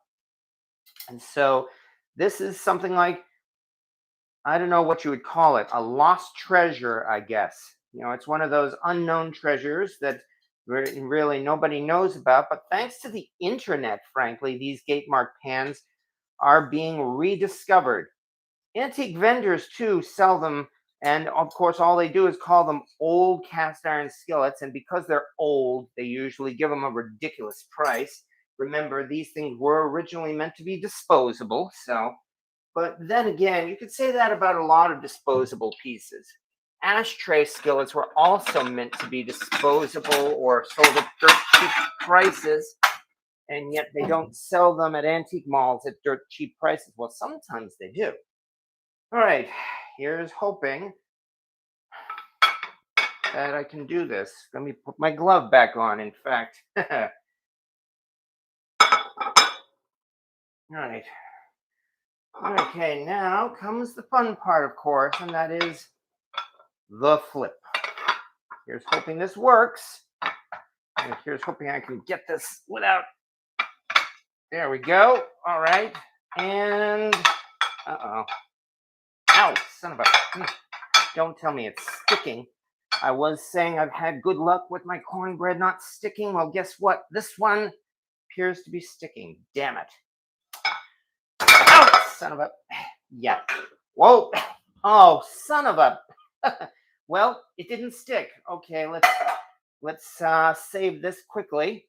And so, this is something like, I don't know what you would call it, a lost treasure, I guess. It's one of those unknown treasures that really nobody knows about. But thanks to the internet, frankly, these gate mark pans are being rediscovered. Antique vendors, too, sell them. And of course, all they do is call them old cast iron skillets. And because they're old, they usually give them a ridiculous price. Remember, these things were originally meant to be disposable. But then again, you could say that about a lot of disposable pieces. Ashtray skillets were also meant to be disposable or sold at dirt cheap prices, and yet they don't sell them at antique malls at dirt cheap prices. Well, sometimes they do. All right, here's hoping that I can do this. Let me put my glove back on, in fact. All right. Okay, now comes the fun part, of course, and that is the flip. Here's hoping this works. And here's hoping I can get this without. There we go. All right. And, uh-oh. Ow, son of a. Don't tell me it's sticking. I was saying I've had good luck with my cornbread not sticking. Well, guess what? This one appears to be sticking. Damn it. Ow, son of a. Yeah. Whoa. Oh, son of a. Well, it didn't stick. Okay, let's save this quickly.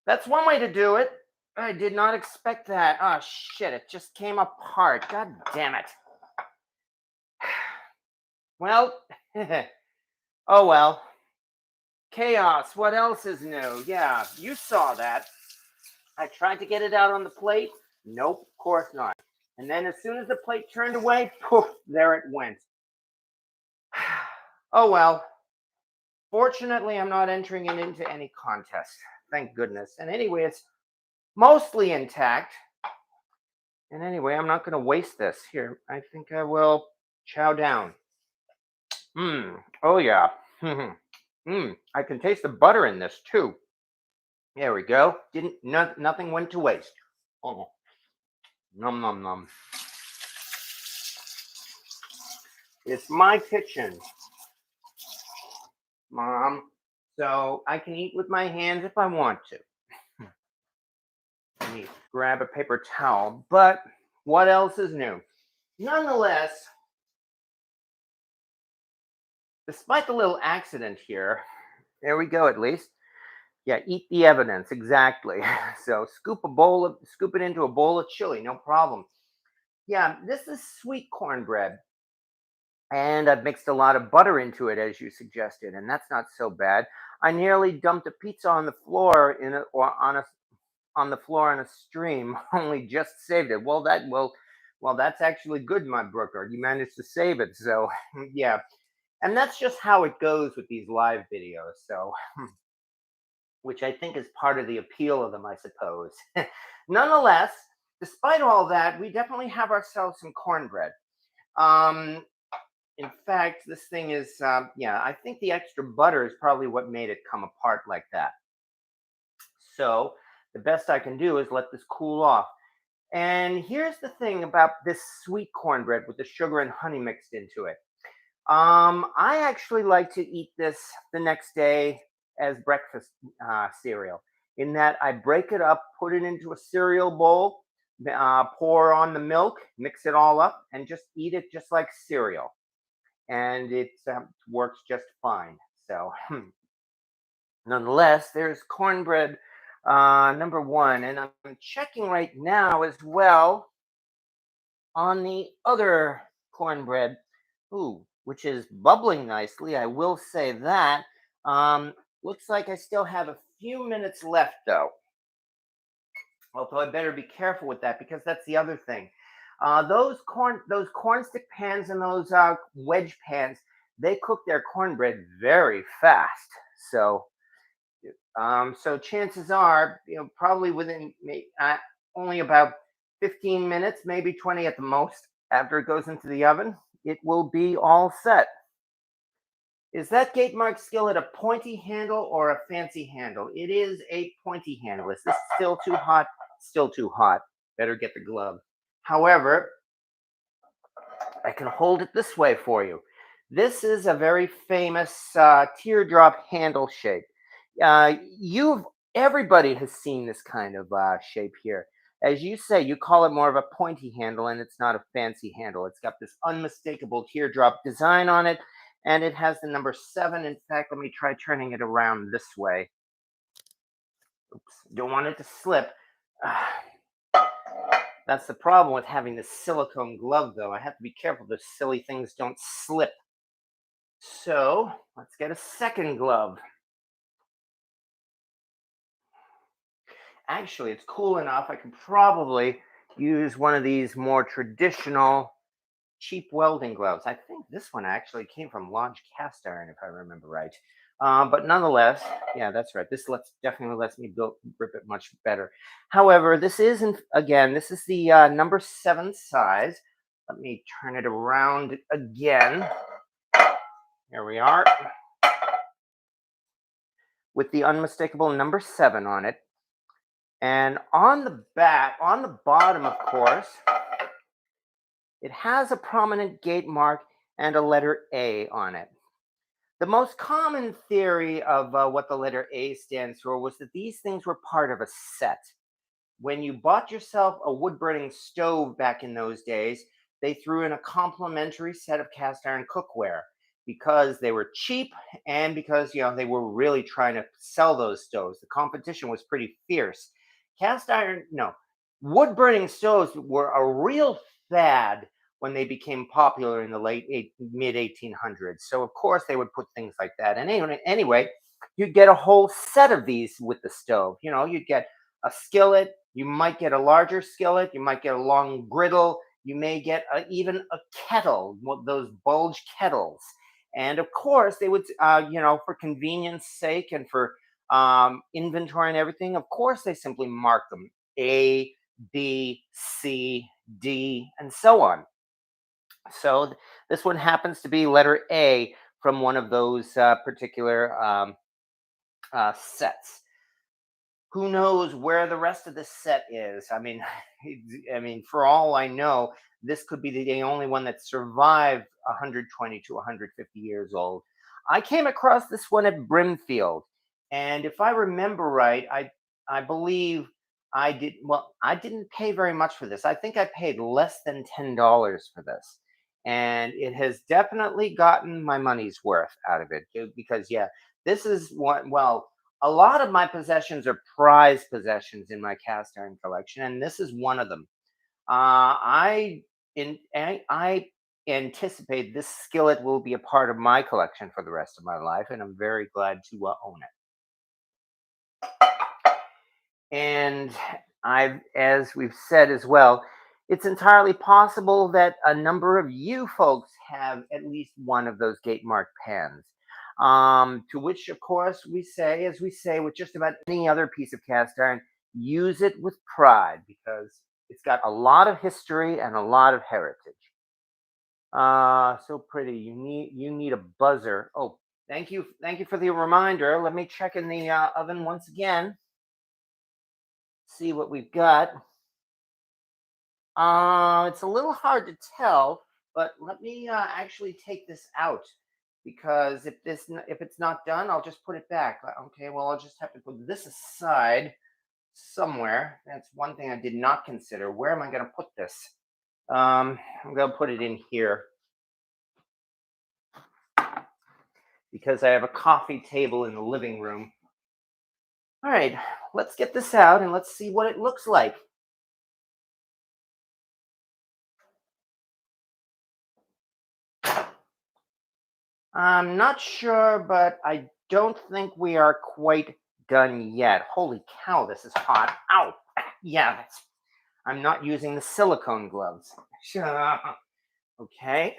That's one way to do it. I did not expect that. Oh shit, it just came apart. God damn it. Well, oh well. Chaos, what else is new? Yeah, you saw that. I tried to get it out on the plate. Nope, of course not. And then as soon as the plate turned away, poof, there it went. Oh well. Fortunately, I'm not entering it into any contest. Thank goodness. And anyway, it's mostly intact. And anyway, I'm not going to waste this. Here, I think I will chow down. Oh yeah. I can taste the butter in this too. There we go. Nothing went to waste. Oh, num num num. It's my kitchen, Mom. So I can eat with my hands if I want to. Let me grab a paper towel. But what else is new? Nonetheless, despite the little accident here, there we go at least. Yeah, eat the evidence, exactly. So scoop it into a bowl of chili, no problem. Yeah, this is sweet cornbread. And I've mixed a lot of butter into it, as you suggested, and that's not so bad. I nearly dumped a pizza on the floor on the floor in a stream, only just saved it. Well, that's actually good, my Brooker. You managed to save it, so yeah. And that's just how it goes with these live videos. So, which I think is part of the appeal of them, I suppose. Nonetheless, despite all that, we definitely have ourselves some cornbread. Um, in fact, this thing is, yeah, I think the extra butter is probably what made it come apart like that. So the best I can do is let this cool off. And here's the thing about this sweet cornbread with the sugar and honey mixed into it. I actually like to eat this the next day as breakfast cereal. In that I break it up, put it into a cereal bowl, pour on the milk, mix it all up, and just eat it just like cereal. And it works just fine. So, nonetheless, there's cornbread number one, and I'm checking right now as well on the other cornbread, which is bubbling nicely. I will say that. Looks like I still have a few minutes left, though. Although I better be careful with that because that's the other thing. Those cornstick pans and those wedge pans, they cook their cornbread very fast. So, so chances are, probably within only about 15 minutes, maybe 20 at the most, after it goes into the oven, it will be all set. Is that gate mark skillet a pointy handle or a fancy handle? It is a pointy handle. Is this still too hot? Still too hot. Better get the glove. However, I can hold it this way for you. This is a very famous teardrop handle shape. You've Everybody has seen this kind of shape here. As you say, you call it more of a pointy handle, and it's not a fancy handle. It's got this unmistakable teardrop design on it, and it has the number 7. In fact, let me try turning it around this way. Oops, don't want it to slip. That's the problem with having this silicone glove, though. I have to be careful those silly things don't slip. So let's get a second glove. Actually, it's cool enough. I can probably use one of these more traditional cheap welding gloves. I think this one actually came from Lodge Cast Iron, if I remember right. But nonetheless, yeah, that's right. This definitely lets me grip it much better. However, this isn't, again, this is the number 7 size. Let me turn it around again. Here we are with the unmistakable number 7 on it. And on the back, on the bottom, of course, it has a prominent gate mark and a letter A on it. The most common theory of what the letter A stands for was that these things were part of a set. When you bought yourself a wood burning stove back in those days, they threw in a complimentary set of cast iron cookware because they were cheap and because they were really trying to sell those stoves. The competition was pretty fierce. Cast iron, no, wood burning stoves were a real fad when they became popular in the mid 1800s. So of course they would put things like that. And anyway, you'd get a whole set of these with the stove. You'd get a skillet, you might get a larger skillet, you might get a long griddle, you may get even a kettle, those bulge kettles. And of course, they would, for convenience sake and for inventory and everything, of course, they simply mark them A, B, C, D, and so on. So this one happens to be letter A from one of those particular sets. Who knows where the rest of the set is? I mean, for all I know, this could be the only one that survived 120 to 150 years old. I came across this one at Brimfield, and if I remember right, I believe I did well. I didn't pay very much for this. I think I paid less than $10 for this, and it has definitely gotten my money's worth out of it because yeah, this is one. Well, a lot of my possessions are prized possessions in my cast iron collection, and this is one of them. I anticipate this skillet will be a part of my collection for the rest of my life, and I'm very glad to own it. And as we've said as well, it's entirely possible that a number of you folks have at least one of those gate mark pans. To which, of course, we say, as we say with just about any other piece of cast iron, use it with pride because it's got a lot of history and a lot of heritage. So pretty. You need a buzzer. Oh, thank you for the reminder. Let me check in the oven once again. See what we've got. It's a little hard to tell, but let me actually take this out because if it's not done, I'll just put it back. Okay, well I'll just have to put this aside somewhere. That's one thing I did not consider. Where am I going to put this? I'm going to put it in here because I have a coffee table in the living room. All right, let's get this out and let's see what it looks like. I'm not sure, but I don't think we are quite done yet. Holy cow, this is hot. Ow. Yeah, I'm not using the silicone gloves. Okay.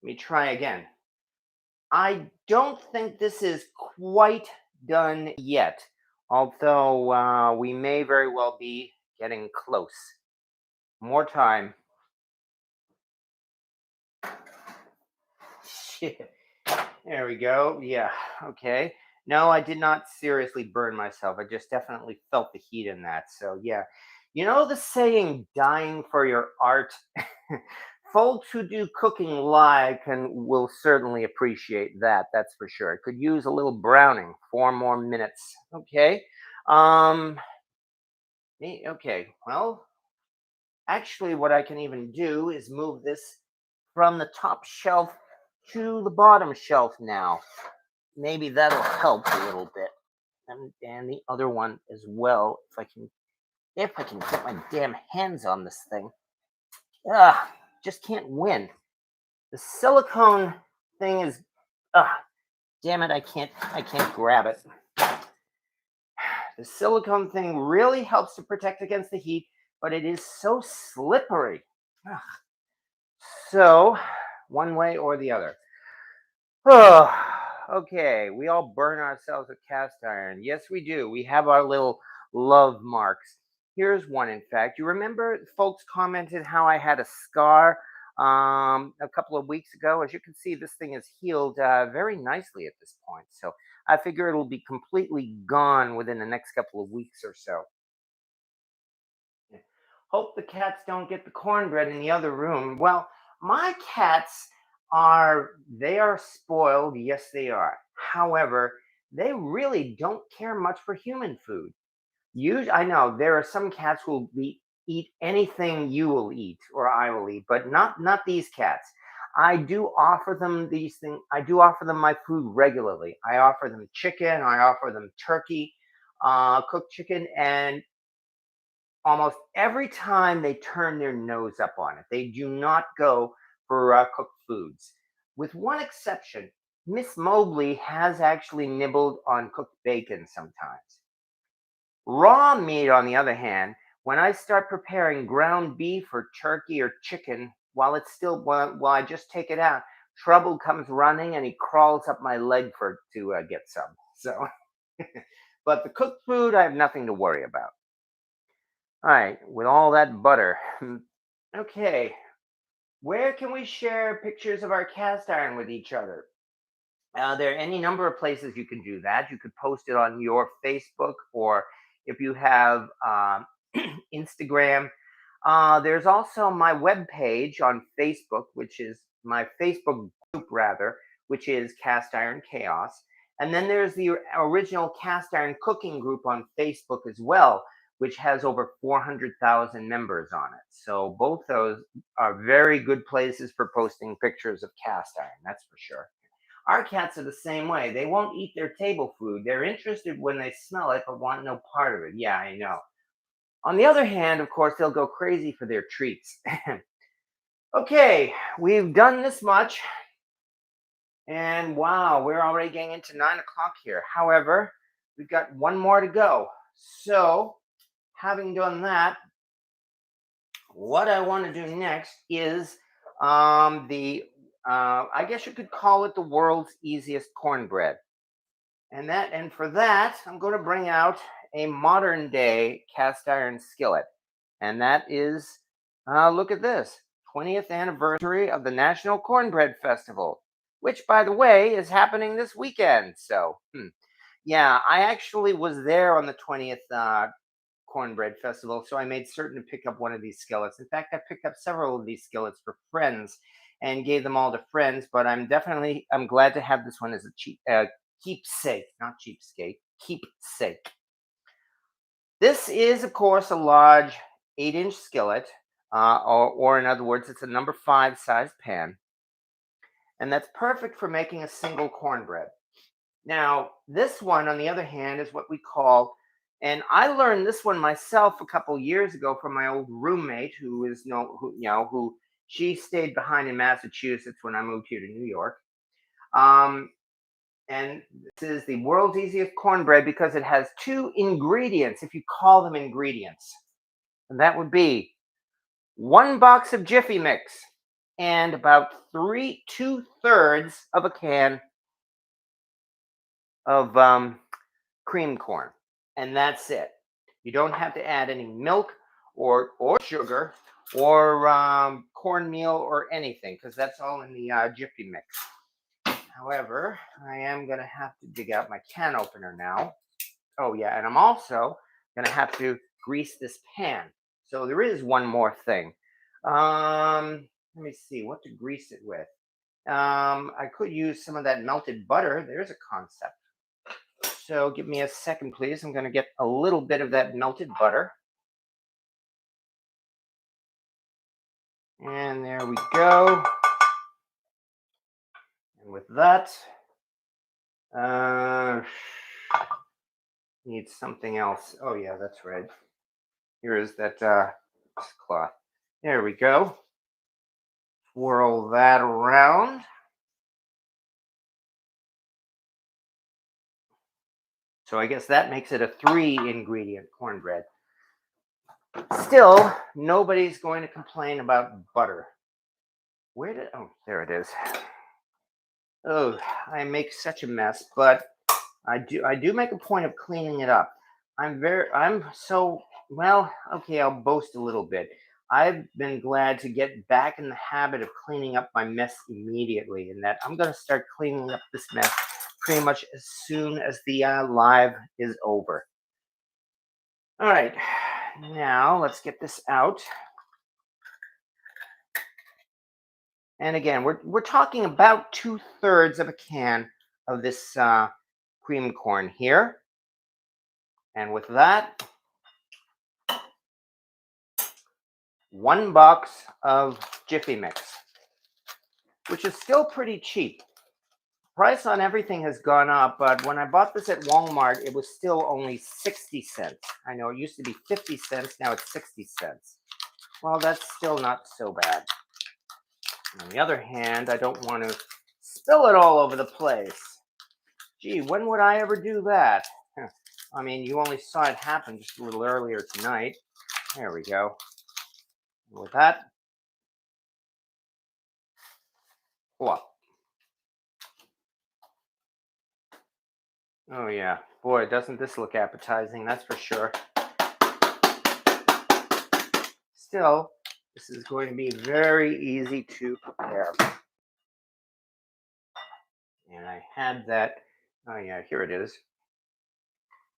Let me try again. I don't think this is quite done yet, although we may very well be getting close. More time. Shit. There we go. Yeah. Okay. No, I did not seriously burn myself. I just definitely felt the heat in that. So, yeah. You know the saying, dying for your art? Folks who do cooking live will certainly appreciate that. That's for sure. It could use a little browning. 4 more minutes. Okay. Um. Okay. Well, actually, what I can even do is move this from the top shelf to the bottom shelf now. Maybe that'll help a little bit. And the other one as well, if I can get my damn hands on this thing. Ah, just can't win. The silicone thing is damn it, I can't grab it. The silicone thing really helps to protect against the heat, but it is so slippery. Ugh. So, one way or the other. Oh, okay. We all burn ourselves with cast iron. Yes, we do. We have our little love marks. Here's one, in fact. You remember folks commented how I had a scar a couple of weeks ago? As you can see, this thing is healed very nicely at this point. So I figure it'll be completely gone within the next couple of weeks or so. Yeah. Hope the cats don't get the cornbread in the other room. Well, my cats they are spoiled. Yes, they are. However, they really don't care much for human food. I know there are some cats who will eat anything you will eat or I will eat, but not these cats. I do offer them these things. I do offer them my food regularly. I offer them chicken. I offer them turkey, cooked chicken, and almost every time they turn their nose up on it. They do not go for cooked foods. With one exception, Miss Mobley has actually nibbled on cooked bacon sometimes. Raw meat, on the other hand, when I start preparing ground beef or turkey or chicken, while I just take it out, trouble comes running and he crawls up my leg to get some. So, but the cooked food, I have nothing to worry about. All right, with all that butter. Okay, where can we share pictures of our cast iron with each other? There are any number of places you can do that. You could post it on your Facebook, or if you have Instagram. There's also my web page on Facebook, which is my Facebook group, rather, which is Cast Iron Chaos. And then there's the original Cast Iron Cooking group on Facebook as well, which has over 400,000 members on it. So both those are very good places for posting pictures of cast iron, that's for sure. Our cats are the same way. They won't eat their table food. They're interested when they smell it, but want no part of it. Yeah, I know. On the other hand, of course, they'll go crazy for their treats. Okay, we've done this much. And wow, we're already getting into 9 o'clock here. However, we've got one more to go. So, having done that, what I want to do next is I guess you could call it the world's easiest cornbread. And for that, I'm going to bring out a modern day cast iron skillet. And that is, look at this, 20th anniversary of the National Cornbread Festival, which, by the way, is happening this weekend. So, yeah, I actually was there on the 20th Cornbread Festival, so I made certain to pick up one of these skillets. In fact, I picked up several of these skillets for friends and gave them all to friends. But I'm glad to have this one as a keepsake, not cheapskate, keepsake. This is, of course, a large 8-inch skillet, or in other words, it's a number 5 size pan, and that's perfect for making a single cornbread. Now, this one, on the other hand, is what we call, and I learned this one myself a couple years ago from my old roommate, who she stayed behind in Massachusetts when I moved here to New York. And this is the world's easiest cornbread because it has 2 ingredients, if you call them ingredients. And that would be 1 box of Jiffy Mix and about 2/3 of a can of cream corn, and that's it. You don't have to add any milk or sugar or cornmeal or anything because that's all in the Jiffy Mix. However, I am gonna have to dig out my can opener now. Oh yeah, and I'm also gonna have to grease this pan. So there is one more thing. Let me see what to grease it with. I could use some of that melted butter. There's a concept. So give me a second, please. I'm going to get a little bit of that melted butter. And there we go. And with that, uh, need something else. Oh, yeah, that's right. Here is that cloth. There we go. Swirl that around. So I guess that makes it a 3-ingredient cornbread. Still, nobody's going to complain about butter. Oh, there it is. Oh, I make such a mess, but I do make a point of cleaning it up. I'm so well, okay, I'll boast a little bit. I've been glad to get back in the habit of cleaning up my mess immediately, and that I'm going to start cleaning up this mess pretty much as soon as the live is over. All right, now let's get this out. And again, we're talking about 2/3 of a can of this cream corn here. And with that, 1 box of Jiffy Mix, which is still pretty cheap. Price on everything has gone up, but when I bought this at Walmart, it was still only 60 cents. I know it used to be 50 cents, now it's 60 cents. Well, that's still not so bad. On the other hand, I don't want to spill it all over the place. Gee, when would I ever do that? I mean, you only saw it happen just a little earlier tonight. There we go. And with that, plop. Oh yeah, boy, doesn't this look appetizing? That's for sure. Still, this is going to be very easy to prepare. And I had that. Oh yeah, here it is.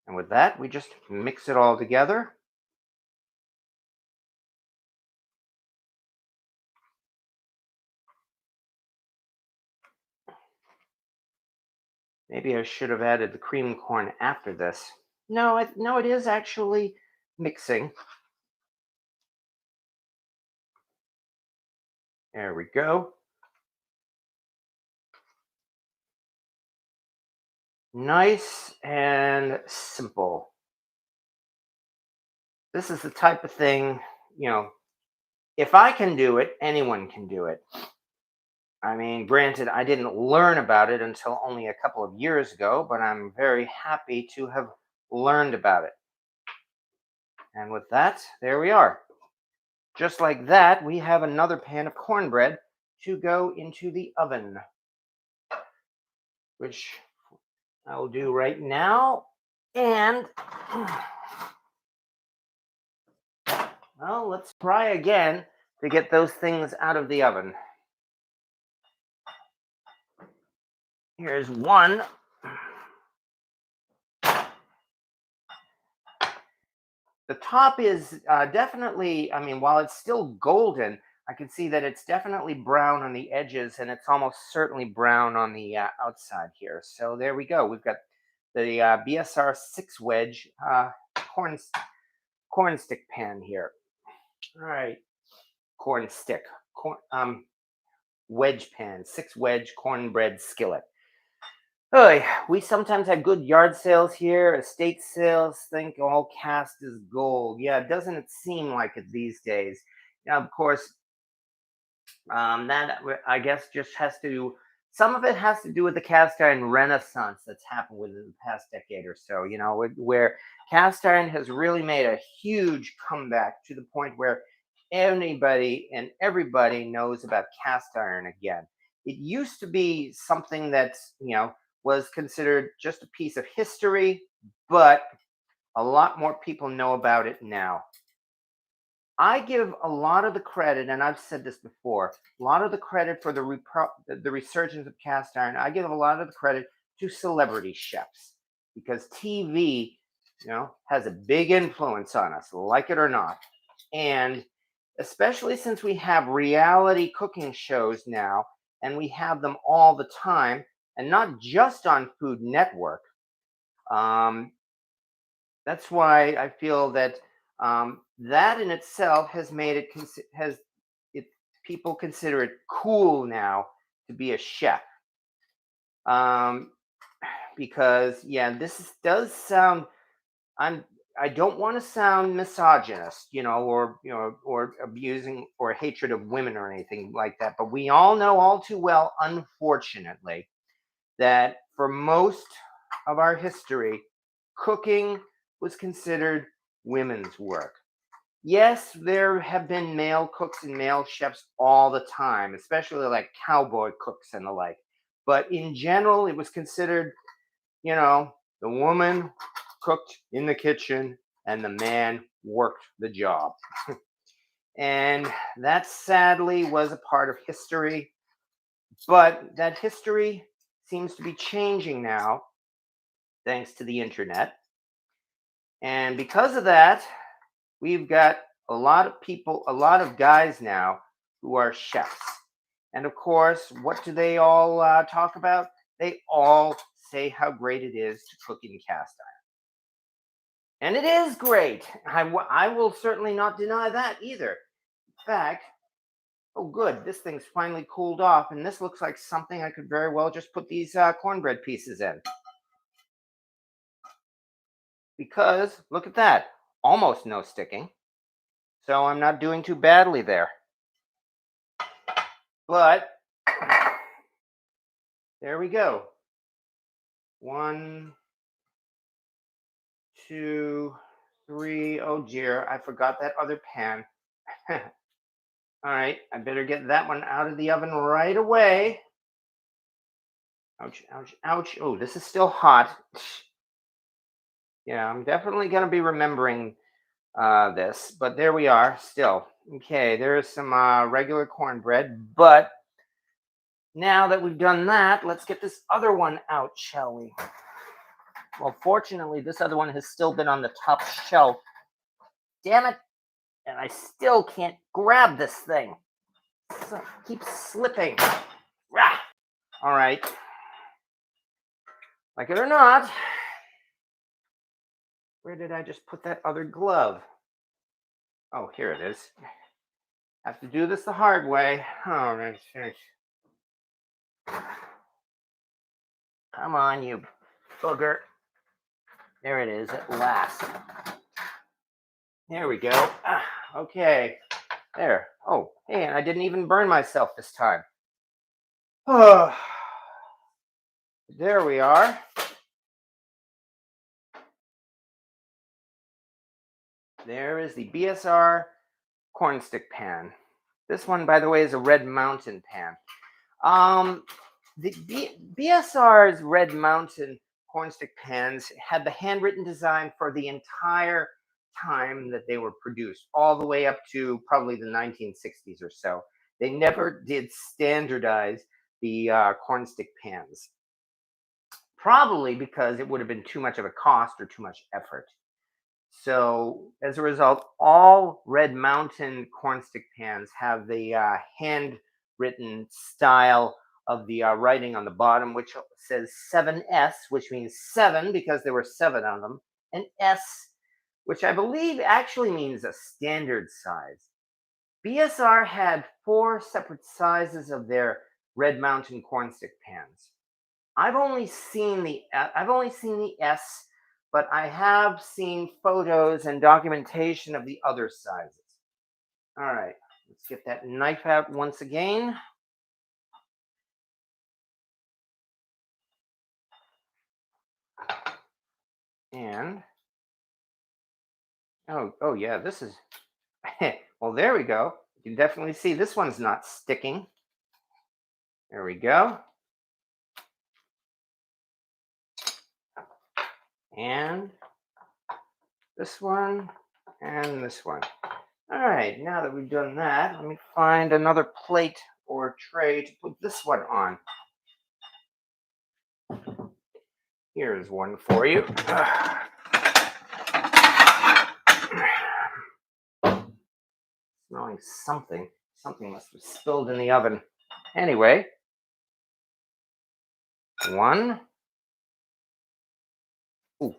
And with that, we just mix it all together. Maybe I should have added the cream corn after this. No, it is actually mixing. There we go. Nice and simple. This is the type of thing, you know, if I can do it, anyone can do it. I mean, granted, I didn't learn about it until only a couple of years ago, but I'm very happy to have learned about it. And with that, there we are. Just like that, we have another pan of cornbread to go into the oven, which I will do right now. And, well, let's try again to get those things out of the oven. Here's one. The top is definitely, I mean, while it's still golden, I can see that it's definitely brown on the edges and it's almost certainly brown on the outside here. So there we go. We've got the BSR 6 wedge corn stick pan here. All right, corn stick, wedge pan, 6 wedge cornbread skillet. Oh, we sometimes have good yard sales here, estate sales. Think all cast is gold. Yeah, doesn't it seem like it these days? Now, of course, that I guess just has to. Some of it has to do with the cast iron renaissance that's happened within the past decade or so. You know, where cast iron has really made a huge comeback to the point where anybody and everybody knows about cast iron again. It used to be something that, was considered just a piece of history, but a lot more people know about it now. I give a lot of the credit, and I've said this before, a lot of the credit for the resurgence of cast iron. I give a lot of the credit to celebrity chefs because TV, has a big influence on us, like it or not. And especially since we have reality cooking shows now, and we have them all the time, and not just on Food Network. Um, that's why I feel that that in itself has made it has it people consider it cool now to be a chef. Um, because does sound I'm I don't want to sound misogynist, or abusing or hatred of women or anything like that. But we all know all too well, unfortunately, that for most of our history, cooking was considered women's work. Yes, there have been male cooks and male chefs all the time, especially like cowboy cooks and the like. But in general, it was considered, the woman cooked in the kitchen and the man worked the job. And that sadly was a part of history, but that history seems to be changing now thanks to the internet. And because of that, we've got a lot of people, a lot of guys now who are chefs. And of course, what do they all talk about? They all say how great it is to cook in cast iron. And it is great. I will certainly not deny that either. In fact, oh, good, this thing's finally cooled off, and this looks like something I could very well just put these cornbread pieces in. Because, look at that, almost no sticking. So I'm not doing too badly there. But there we go. 1, 2, 3. Oh dear, I forgot that other pan. All right, I better get that one out of the oven right away. Ouch, ouch, ouch. Oh, this is still hot. Yeah, I'm definitely going to be remembering this, but there we are still. Okay, there's some regular cornbread, but now that we've done that, let's get this other one out, shall we? Well, fortunately, this other one has still been on the top shelf. Damn it! And I still can't grab this thing. So it keeps slipping. Rah! All right. Like it or not, where did I just put that other glove? Oh, here it is. Have to do this the hard way. All right. Come on, you booger. There it is at last. There we go. Okay. There. Oh, hey, and I didn't even burn myself this time. Oh, there we are. There is the BSR cornstick pan. This one, by the way, is a Red Mountain pan. The BSR's Red Mountain cornstick pans had the handwritten design for the entire time that they were produced, all the way up to probably the 1960s or so. They never did standardize the cornstick pans, probably because it would have been too much of a cost or too much effort. So as a result, all Red Mountain cornstick pans have the handwritten style of the writing on the bottom, which says 7S, which means 7 because there were 7 of them, and S, which I believe actually means a standard size. BSR had 4 separate sizes of their Red Mountain cornstick pans. I've only seen the S, but I have seen photos and documentation of the other sizes. All right, let's get that knife out once again. And oh yeah, this is Well, there we go. You can definitely see this one's not sticking. There we go. And this one and this one. All right, now that we've done that, let me find another plate or tray to put this one on. Here's one for you. Smelling something. Something must have spilled in the oven. Anyway, one, ooh,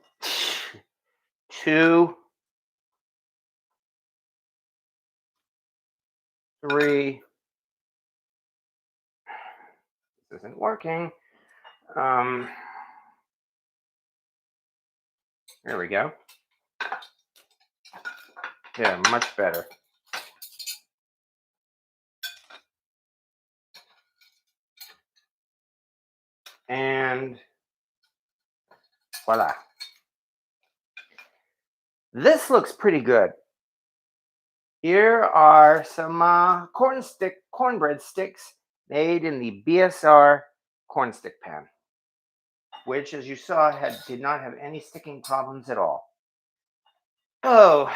two, three. This isn't working. Um, there we go. Yeah, much better. And voila. This looks pretty good. Here are some cornbread sticks made in the BSR corn stick pan, which, as you saw, did not have any sticking problems at all. Oh,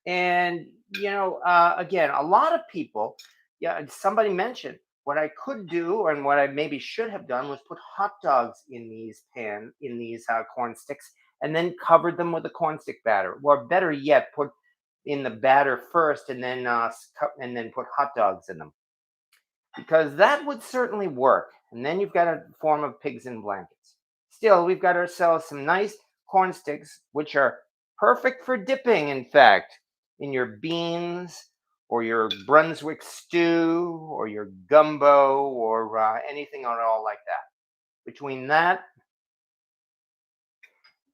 and again, a lot of people, yeah, somebody mentioned what I could do and what I maybe should have done was put hot dogs in these corn sticks, and then covered them with the corn stick batter. Or better yet, put in the batter first, and then and then put hot dogs in them, because that would certainly work. And then you've got a form of pigs in blankets. Still, we've got ourselves some nice corn sticks, which are perfect for dipping, in fact, in your beans or your Brunswick stew or your gumbo or anything at all like that. Between that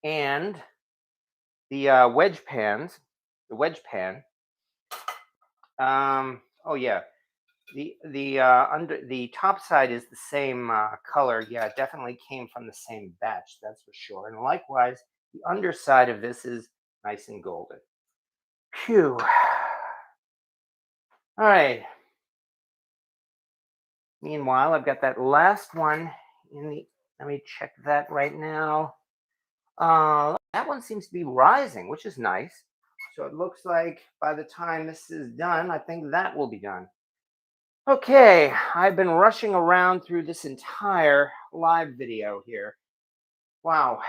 and the wedge pan, oh yeah, the top side is the same color. Yeah, it definitely came from the same batch, that's for sure. And likewise, the underside of this is nice and golden. Phew. All right. Meanwhile, I've got that last one in the. Let me check that right now. That one seems to be rising, which is nice. So it looks like by the time this is done, I think that will be done. Okay, I've been rushing around through this entire live video here. Wow.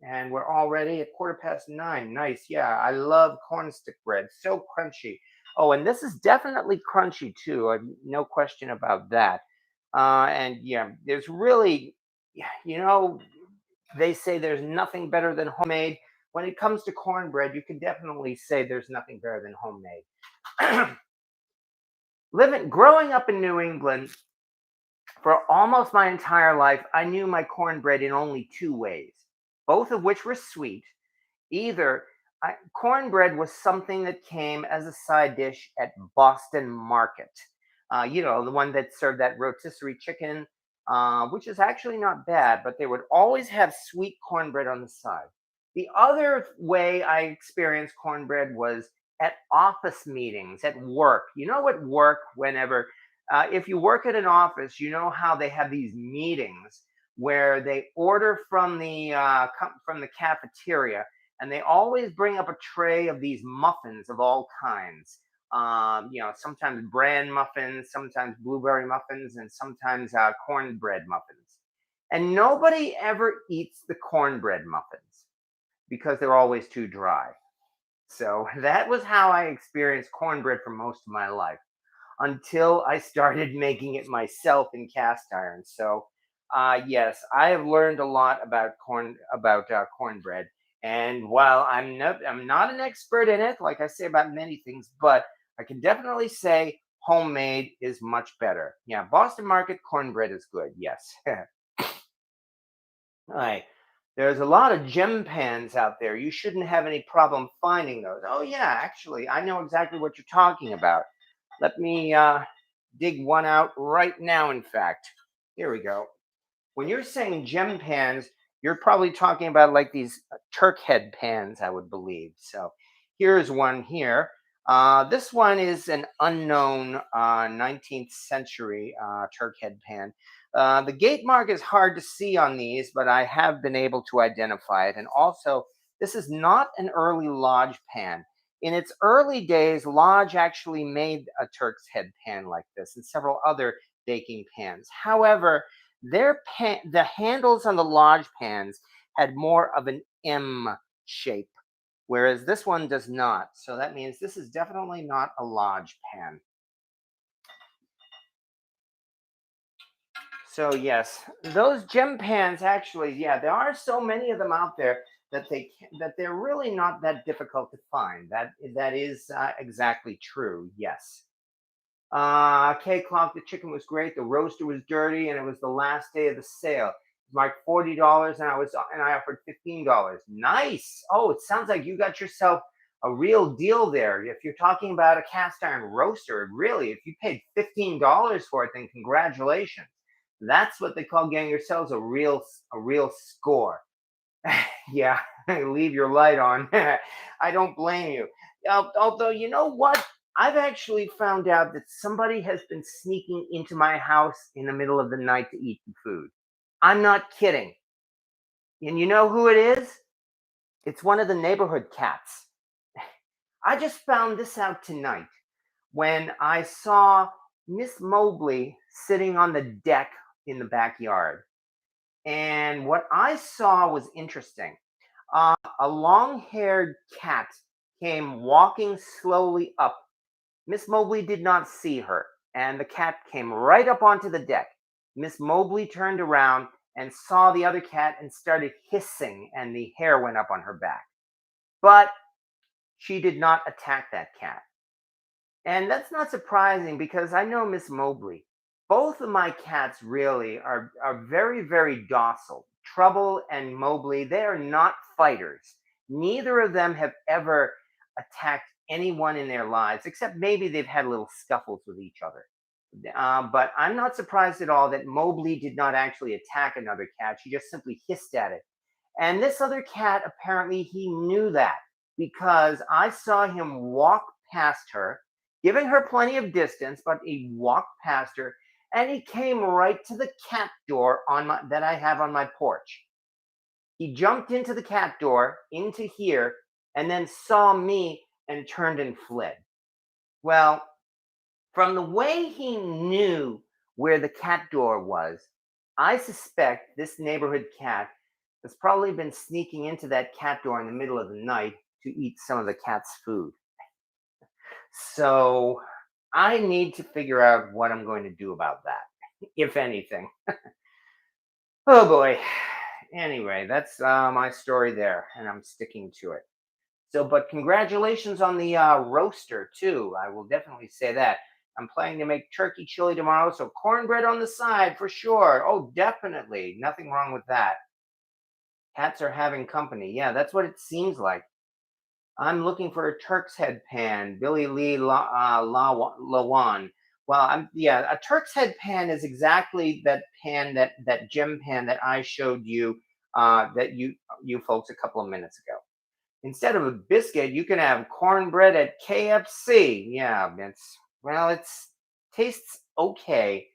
And we're already at 9:15. Nice. Yeah, I love corn stick bread. So crunchy. Oh, and this is definitely crunchy too. No question about that. And yeah, there's really, yeah, they say there's nothing better than homemade. When it comes to cornbread, you can definitely say there's nothing better than homemade. Growing up in New England, for almost my entire life, I knew my cornbread in only two ways, both of which were sweet. Either cornbread was something that came as a side dish at Boston Market, the one that served that rotisserie chicken, which is actually not bad, but they would always have sweet cornbread on the side. The other way I experienced cornbread was at office meetings at work. At work, whenever, if you work at an office, you know how they have these meetings where they order from the cafeteria, and they always bring up a tray of these muffins of all kinds. Sometimes bran muffins, sometimes blueberry muffins, and sometimes cornbread muffins. And nobody ever eats the cornbread muffins because they're always too dry. So that was how I experienced cornbread for most of my life until I started making it myself in cast iron. So, yes, I have learned a lot about cornbread. And while I'm not an expert in it, like I say about many things, but I can definitely say homemade is much better. Yeah, Boston Market cornbread is good. Yes. All right. There's a lot of gem pans out there. You shouldn't have any problem finding those. Oh yeah, actually, I know exactly what you're talking about. Let me dig one out right now, in fact. Here we go. When you're saying gem pans, you're probably talking about like these Turk head pans, I would believe. So here's one here. This one is an unknown 19th century Turk head pan. The gate mark is hard to see on these, but I have been able to identify it. And also, this is not an early Lodge pan. In its early days, Lodge actually made a Turk's head pan like this and several other baking pans. However, the handles on the Lodge pans had more of an M shape, whereas this one does not. So that means this is definitely not a Lodge pan. So yes, those gem pans actually, yeah, there are so many of them out there that that they're really not that difficult to find. That is exactly true. Yes. K Clock, the chicken was great. The roaster was dirty, and it was the last day of the sale. It was like $40, and I offered $15. Nice. Oh, it sounds like you got yourself a real deal there. If you're talking about a cast iron roaster, really, if you paid $15 for it, then congratulations. That's what they call getting yourselves a real score. Yeah, leave your light on. I don't blame you. Although, you know what? I've actually found out that somebody has been sneaking into my house in the middle of the night to eat the food. I'm not kidding. And you know who it is? It's one of the neighborhood cats. I just found this out tonight when I saw Miss Mobley sitting on the deck in the backyard. And what I saw was interesting. A long haired cat came walking slowly up. Miss Mobley did not see her, and the cat came right up onto the deck. Miss Mobley turned around and saw the other cat and started hissing, and the hair went up on her back. But she did not attack that cat. And that's not surprising because I know Miss Mobley. Both of my cats really are very, very docile. Trouble and Mobley, they are not fighters. Neither of them have ever attacked anyone in their lives, except maybe they've had little scuffles with each other. But I'm not surprised at all that Mobley did not actually attack another cat. She just simply hissed at it. And this other cat, apparently, he knew that because I saw him walk past her, giving her plenty of distance, but he walked past her and he came right to the cat door that I have on my porch. He jumped into the cat door, into here, and then saw me and turned and fled. Well, from the way he knew where the cat door was, I suspect this neighborhood cat has probably been sneaking into that cat door in the middle of the night to eat some of the cat's food. So I need to figure out what I'm going to do about that, if anything. Oh boy. Anyway, that's my story there, and I'm sticking to it. So, but congratulations on the roaster too. I will definitely say that. I'm planning to make turkey chili tomorrow, so cornbread on the side for sure. Oh, definitely. Nothing wrong with that. Cats are having company. Yeah, that's what it seems like. I'm looking for a Turk's head pan, Billy Lee Lawan. Well, yeah, a Turk's head pan is exactly that pan that gem pan that I showed you that you folks a couple of minutes ago. Instead of a biscuit, you can have cornbread at KFC. Yeah, it's tastes okay,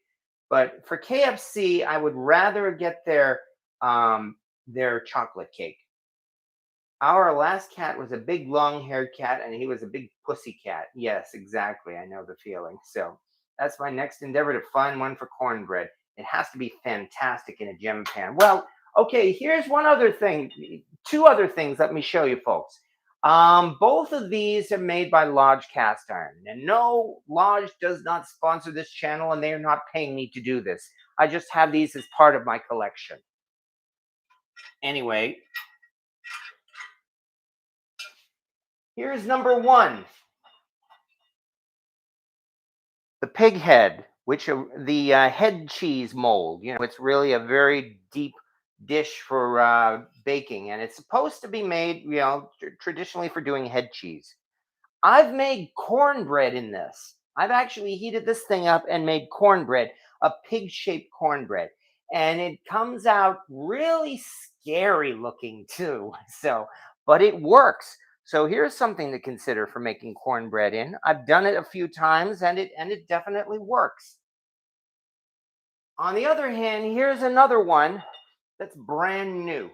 but for KFC, I would rather get their chocolate cake. Our last cat was a big long-haired cat, and he was a big pussy cat. Yes, exactly. I know the feeling. So that's my next endeavor to find one for cornbread. It has to be fantastic in a gem pan. Well, okay, here's one other thing. Two other things let me show you folks. Both of these are made by Lodge Cast Iron. And no, Lodge does not sponsor this channel, and they are not paying me to do this. I just have these as part of my collection. Anyway, here's number one. The pig head, which the head cheese mold. It's really a very deep dish for baking, and it's supposed to be made, traditionally for doing head cheese. I've made cornbread in this. I've actually heated this thing up and made cornbread, a pig-shaped cornbread, and it comes out really scary looking too. So, but it works. So here's something to consider for making cornbread in. I've done it a few times and it definitely works. On the other hand, here's another one that's brand new.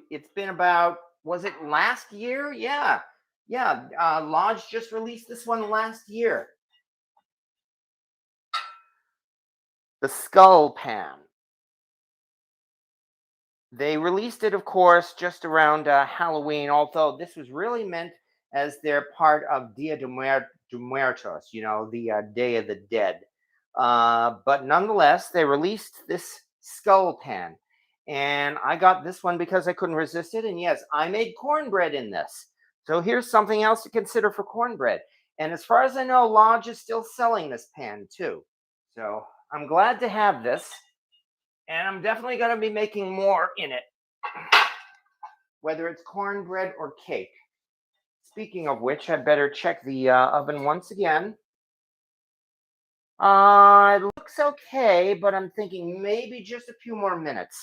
It's been about, was it last year? Yeah. Yeah, Lodge just released this one last year. The Skull Pan. They released it, of course, just around Halloween, although this was really meant as their part of Dia de Muertos, the Day of the Dead. But nonetheless, they released this skull pan. And I got this one because I couldn't resist it. And yes, I made cornbread in this. So here's something else to consider for cornbread. And as far as I know, Lodge is still selling this pan too. So I'm glad to have this. And I'm definitely going to be making more in it, whether it's cornbread or cake. Speaking of which, I better check the oven once again. It looks okay, but I'm thinking maybe just a few more minutes.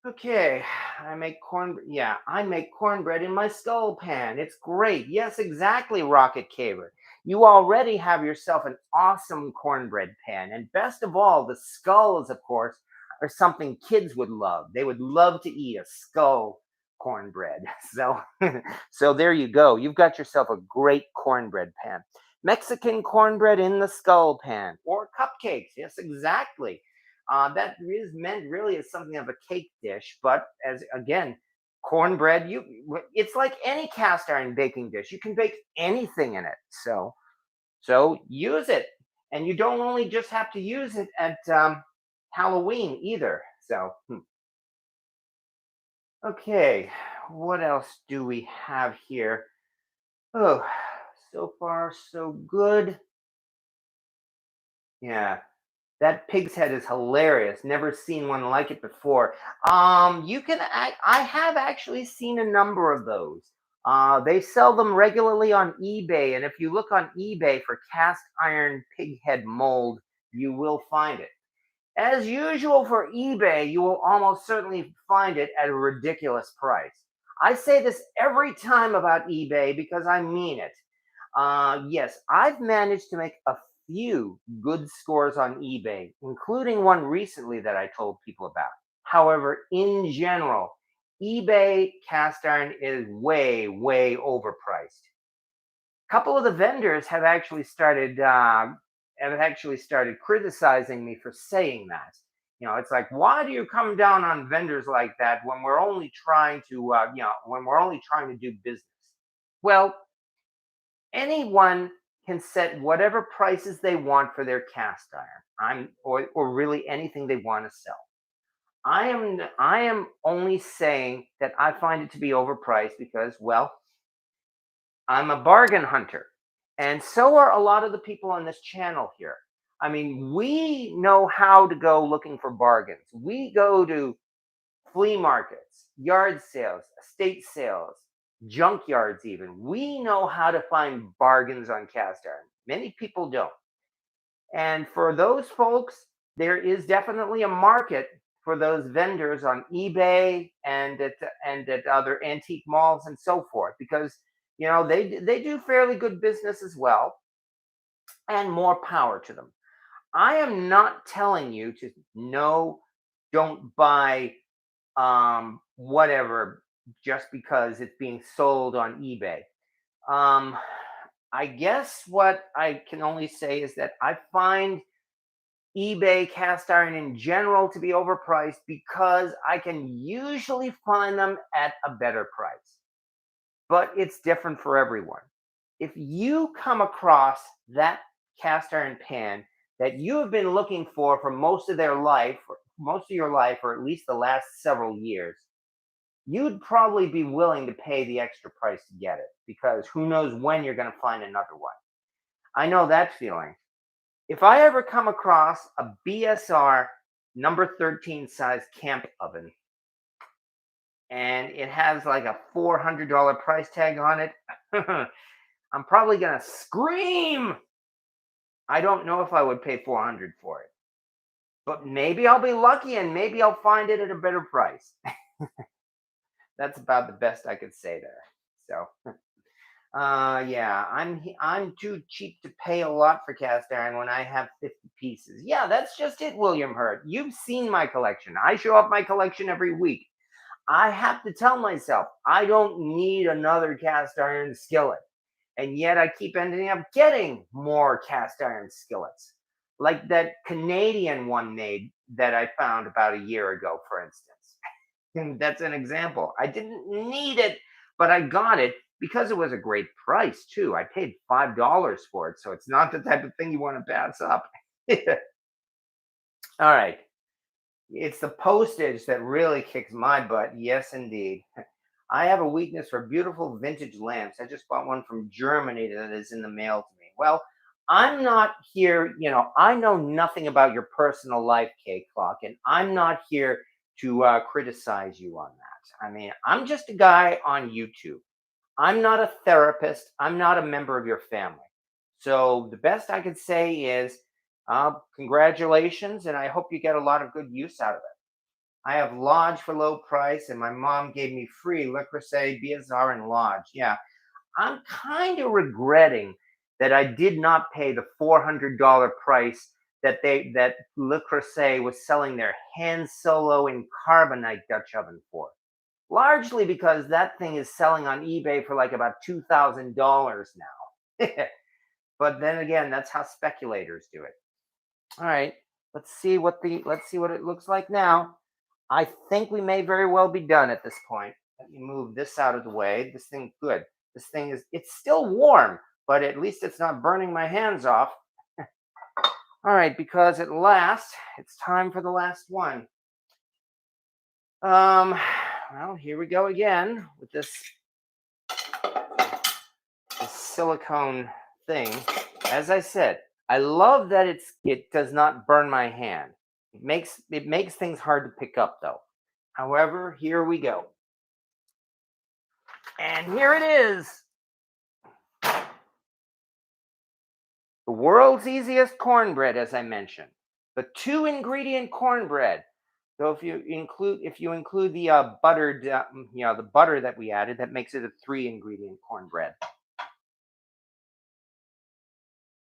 Okay, I make cornbread in my skull pan. It's great. Yes, exactly, Rocket Caver. You already have yourself an awesome cornbread pan. And best of all, the skulls, of course, are something kids would love. They would love to eat a skull cornbread. So there you go. You've got yourself a great cornbread pan. Mexican cornbread in the skull pan or cupcakes. Yes, exactly. That is meant really as something of a cake dish, but as again, cornbread, it's like any cast iron baking dish. You can bake anything in it. So use it, and you don't only just have to use it at Halloween either. Okay, what else do we have here? Oh, so far so good. Yeah, that pig's head is hilarious. Never seen one like it before. I have actually seen a number of those. They sell them regularly on eBay, and if you look on eBay for cast iron pig head mold, you will find it. As usual for eBay, you will almost certainly find it at a ridiculous price. I say this every time about eBay because I mean it. Yes, I've managed to make a few good scores on eBay, including one recently that I told people about. However, in general, eBay cast iron is way, way overpriced. A couple of the vendors have actually started criticizing me for saying that. It's like, why do you come down on vendors like that when we're only trying to, do business? Well, anyone can set whatever prices they want for their cast iron. Or really anything they want to sell. I am only saying that I find it to be overpriced because, well, I'm a bargain hunter. And so are a lot of the people on this channel here. I mean, we know how to go looking for bargains. We go to flea markets, yard sales, estate sales, junkyards, even. We know how to find bargains on cast iron. Many people don't. And for those folks, there is definitely a market for those vendors on eBay and at other antique malls and so forth, because they do fairly good business as well, and more power to them. I am not telling you to don't buy whatever just because it's being sold on eBay. Um, I guess what I can only say is that I find eBay cast iron in general to be overpriced because I can usually find them at a better price. But it's different for everyone. If you come across that cast iron pan that you have been looking for most of your life, or at least the last several years, you'd probably be willing to pay the extra price to get it because who knows when you're going to find another one. I know that feeling. If I ever come across a BSR number 13 size camp oven and it has like a $400 price tag on it, I'm probably going to scream. I don't know if I would pay 400 for it, but maybe I'll be lucky and maybe I'll find it at a better price. That's about the best I could say there. So, yeah, I'm too cheap to pay a lot for cast iron when I have 50 pieces. Yeah, that's just it, William Hurt. You've seen my collection. I show up my collection every week. I have to tell myself I don't need another cast iron skillet. And yet I keep ending up getting more cast iron skillets. Like that Canadian one made that I found about a year ago, for instance. And that's an example. I didn't need it, but I got it because it was a great price too. I paid $5 for it, so it's not the type of thing you want to pass up. All right. It's the postage that really kicks my butt. Yes, indeed. I have a weakness for beautiful vintage lamps. I just bought one from Germany that is in the mail to me. Well, I'm not here, I know nothing about your personal life, K Clock, and I'm not here to criticize you on that. I mean, I'm just a guy on YouTube. I'm not a therapist. I'm not a member of your family. So the best I could say is congratulations, and I hope you get a lot of good use out of it. I have Lodge for low price, and my mom gave me free Le Creuset, Beazar, and Lodge. Yeah, I'm kind of regretting that I did not pay the $400 price that Le Creuset was selling their hand solo in carbonite Dutch oven for. Largely because that thing is selling on eBay for like about $2,000 now. But then again, that's how speculators do it. All right, let's see what it looks like now. I think we may very well be done at this point. Let me move this out of the way. This thing, good. This thing it's still warm, but at least it's not burning my hands off. All right, because at last, it's time for the last one. Well, here we go again with this silicone thing. As I said, I love that it does not burn my hand. It makes things hard to pick up though. However, here we go. And here it is. The world's easiest cornbread, as I mentioned. The two ingredient cornbread. So if you include the buttered, the butter that we added, that makes it a three ingredient cornbread.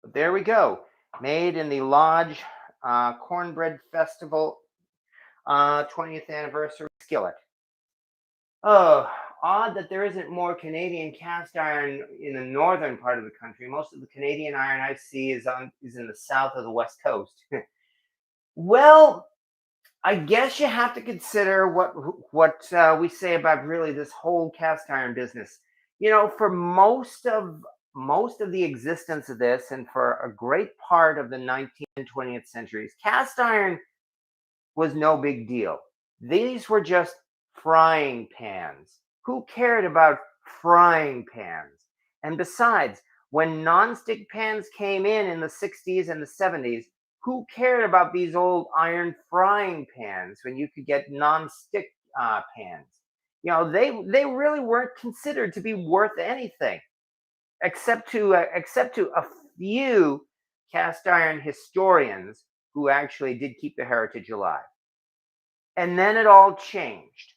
But there we go. Made in the Lodge Cornbread Festival 20th anniversary skillet. Oh, odd that there isn't more Canadian cast iron in the northern part of the country. Most of the Canadian iron I see is in the south of the west coast. Well, I guess you have to consider what we say about really this whole cast iron business. For most of the existence of this, and for a great part of the 19th and 20th centuries, cast iron was no big deal. These were just frying pans. Who cared about frying pans? And besides, when nonstick pans came in the 60s and the 70s, who cared about these old iron frying pans when you could get nonstick pans? They really weren't considered to be worth anything, except to a few cast iron historians who actually did keep the heritage alive. And then it all changed.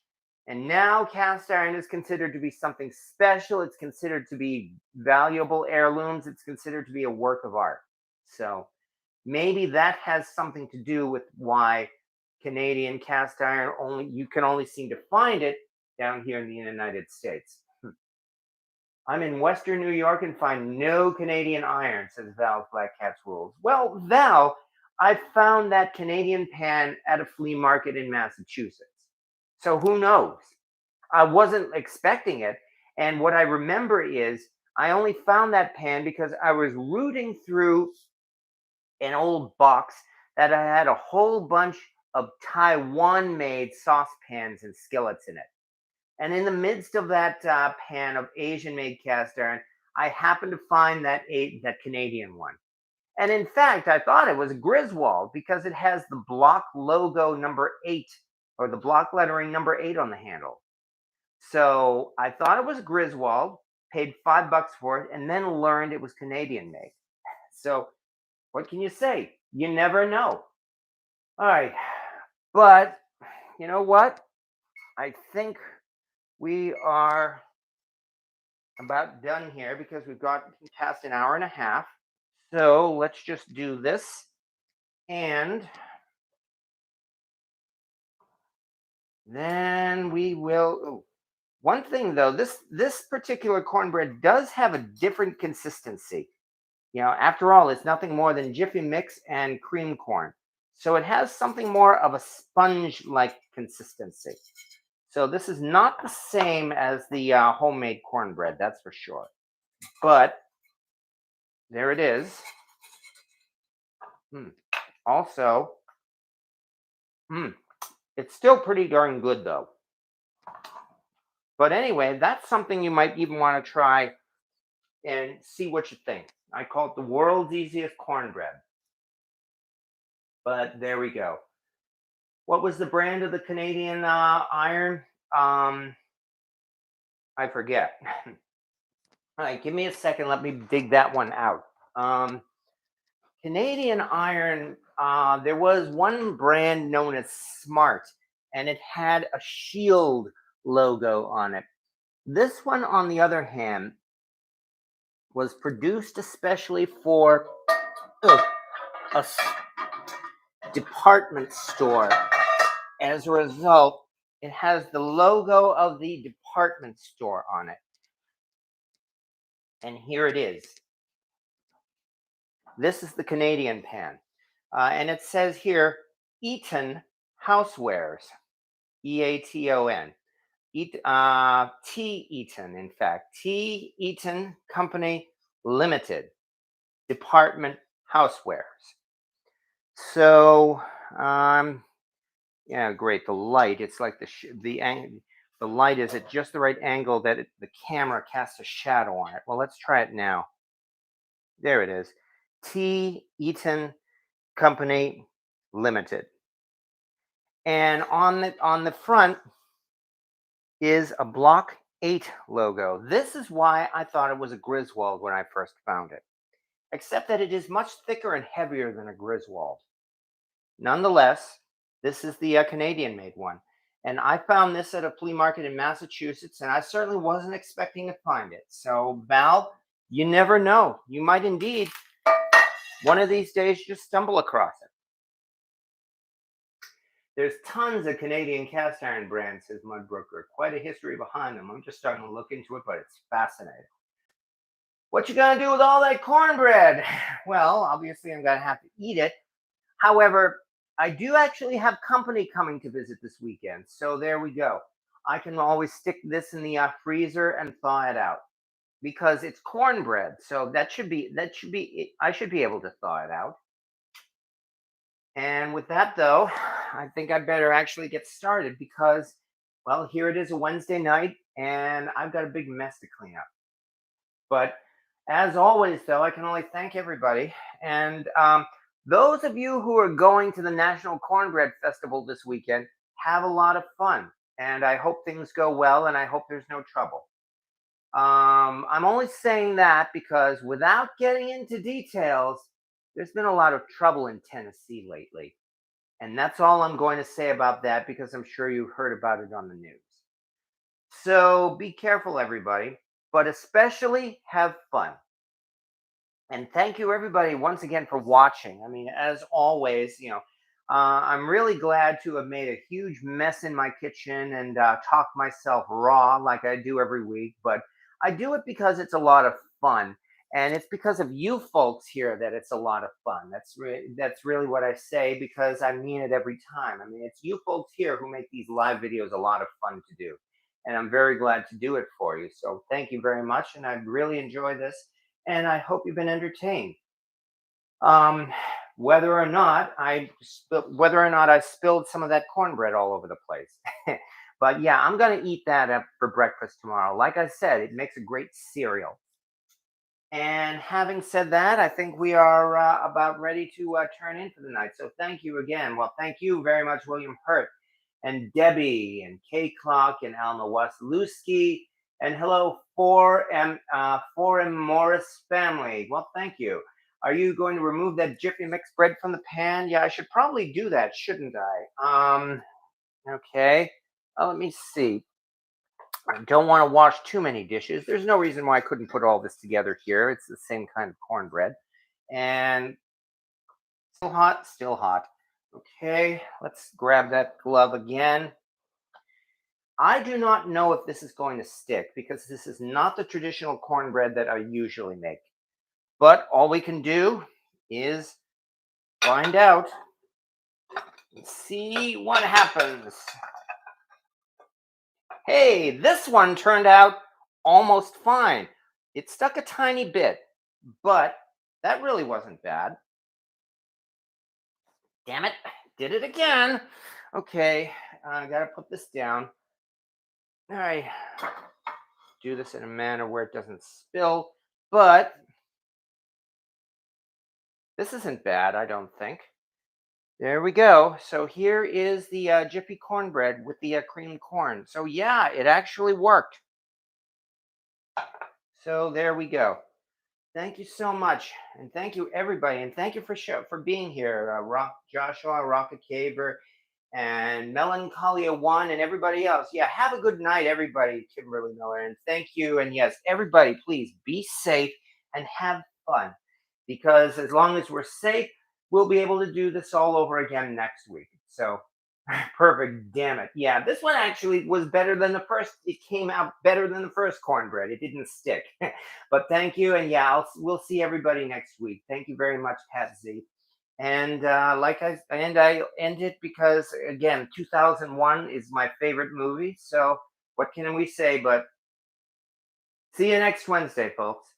And now cast iron is considered to be something special. It's considered to be valuable heirlooms. It's considered to be a work of art. So maybe that has something to do with why Canadian cast iron you can only seem to find it down here in the United States. I'm in Western New York and find no Canadian iron, says Val's Black Cat's Rules. Well, Val, I found that Canadian pan at a flea market in Massachusetts. So who knows? I wasn't expecting it. And what I remember is I only found that pan because I was rooting through an old box that had a whole bunch of Taiwan made saucepans and skillets in it. And in the midst of that pan of Asian made cast iron, I happened to find that Canadian one. And in fact, I thought it was Griswold because it has the block logo number 8, or the block lettering number 8 on the handle. So I thought it was Griswold, paid $5 for it, and then learned it was Canadian made. So what can you say? You never know. All right. But you know what? I think we are about done here because we've got past an hour and a half. So let's just do this. And then we will. Oh, one thing though, this particular cornbread does have a different consistency. After all, it's nothing more than Jiffy Mix and cream corn. So it has something more of a sponge-like consistency. So this is not the same as the homemade cornbread, that's for sure. But there it is. Mm. Also, mm, it's still pretty darn good though. But anyway, that's something you might even want to try and see what you think. I call it the world's easiest cornbread. But there we go. What was the brand of the Canadian iron? Um, I forget. All right, give me a second. Let me dig that one out. Um, Canadian iron. There was one brand known as Smart, and it had a shield logo on it. This one, on the other hand, was produced especially for a department store. As a result, it has the logo of the department store on it. And here it is. This is the Canadian pan. And it says here, Eaton Housewares, Eaton. T. Eaton, in fact. T. Eaton Company Limited, Department Housewares. So, yeah, great. The light, it's like the light is at just the right angle that the camera casts a shadow on it. Well, let's try it now. There it is. T. Eaton Company Limited. And on the front is a Block 8 logo. This is why I thought it was a Griswold when I first found it, except that it is much thicker and heavier than a Griswold. Nonetheless, this is the Canadian made one. And I found this at a flea market in Massachusetts, and I certainly wasn't expecting to find it. So, Val, you never know. You might indeed, one of these days, just stumble across it. There's tons of Canadian cast iron brands, says Mudbrooker. Quite a history behind them. I'm just starting to look into it, but it's fascinating. What you gonna do with all that cornbread? Well, obviously I'm gonna have to eat it. However, I do actually have company coming to visit this weekend, so there we go. I can always stick this in the freezer and thaw it out because it's cornbread. So I should be able to thaw it out. And with that, though, I think I better actually get started because, well, here it is a Wednesday night and I've got a big mess to clean up. But as always, though, I can only thank everybody. And those of you who are going to the National Cornbread Festival this weekend, have a lot of fun. And I hope things go well and I hope there's no trouble. I'm only saying that because without getting into details, there's been a lot of trouble in Tennessee lately. And that's all I'm going to say about that because I'm sure you've heard about it on the news. So be careful, everybody, but especially have fun. And thank you, everybody, once again for watching. I mean, as always, I'm really glad to have made a huge mess in my kitchen and talk myself raw like I do every week. But I do it because it's a lot of fun. And it's because of you folks here that it's a lot of fun. That's really what I say because I mean it every time. I mean, it's you folks here who make these live videos a lot of fun to do. And I'm very glad to do it for you. So thank you very much. And I really enjoy this. And I hope you've been entertained. Um, whether or not I spilled some of that cornbread all over the place. But yeah, I'm gonna eat that up for breakfast tomorrow. Like I said, it makes a great cereal. And having said that, I think we are about ready to turn in for the night. So thank you again. Well, thank you very much, William Hurt, and Debbie, and K Clock, and Alma Waslewski, and hello, 4M Morris family. Well, thank you. Are you going to remove that Jiffy Mix bread from the pan? Yeah, I should probably do that, shouldn't I? Okay. Let me see. I don't want to wash too many dishes. There's no reason why I couldn't put all this together here. It's the same kind of cornbread. And still hot, still hot. Okay, let's grab that glove again. I do not know if this is going to stick because this is not the traditional cornbread that I usually make. But all we can do is find out and see what happens. Hey, this one turned out almost fine. It stuck a tiny bit, but that really wasn't bad. Damn it, did it again. Okay, I gotta put this down. All right, do this in a manner where it doesn't spill, but this isn't bad, I don't think. There we go. So here is the Jiffy cornbread with the creamed corn. So yeah, it actually worked. So there we go. Thank you so much, and thank you everybody, and thank you for being here, Joshua, Rocket Caver, and Melancholia One, and everybody else. Yeah, have a good night, everybody. Kimberly Miller, and thank you. And yes, everybody, please be safe and have fun, because as long as we're safe, we'll be able to do this all over again next week. So perfect. Damn it. Yeah, this one actually was better than the first. It came out better than the first cornbread. It didn't stick. But thank you. And yeah, we'll see everybody next week. Thank you very much, Pat Z. And I end it because again, 2001 is my favorite movie. So what can we say? But see you next Wednesday, folks.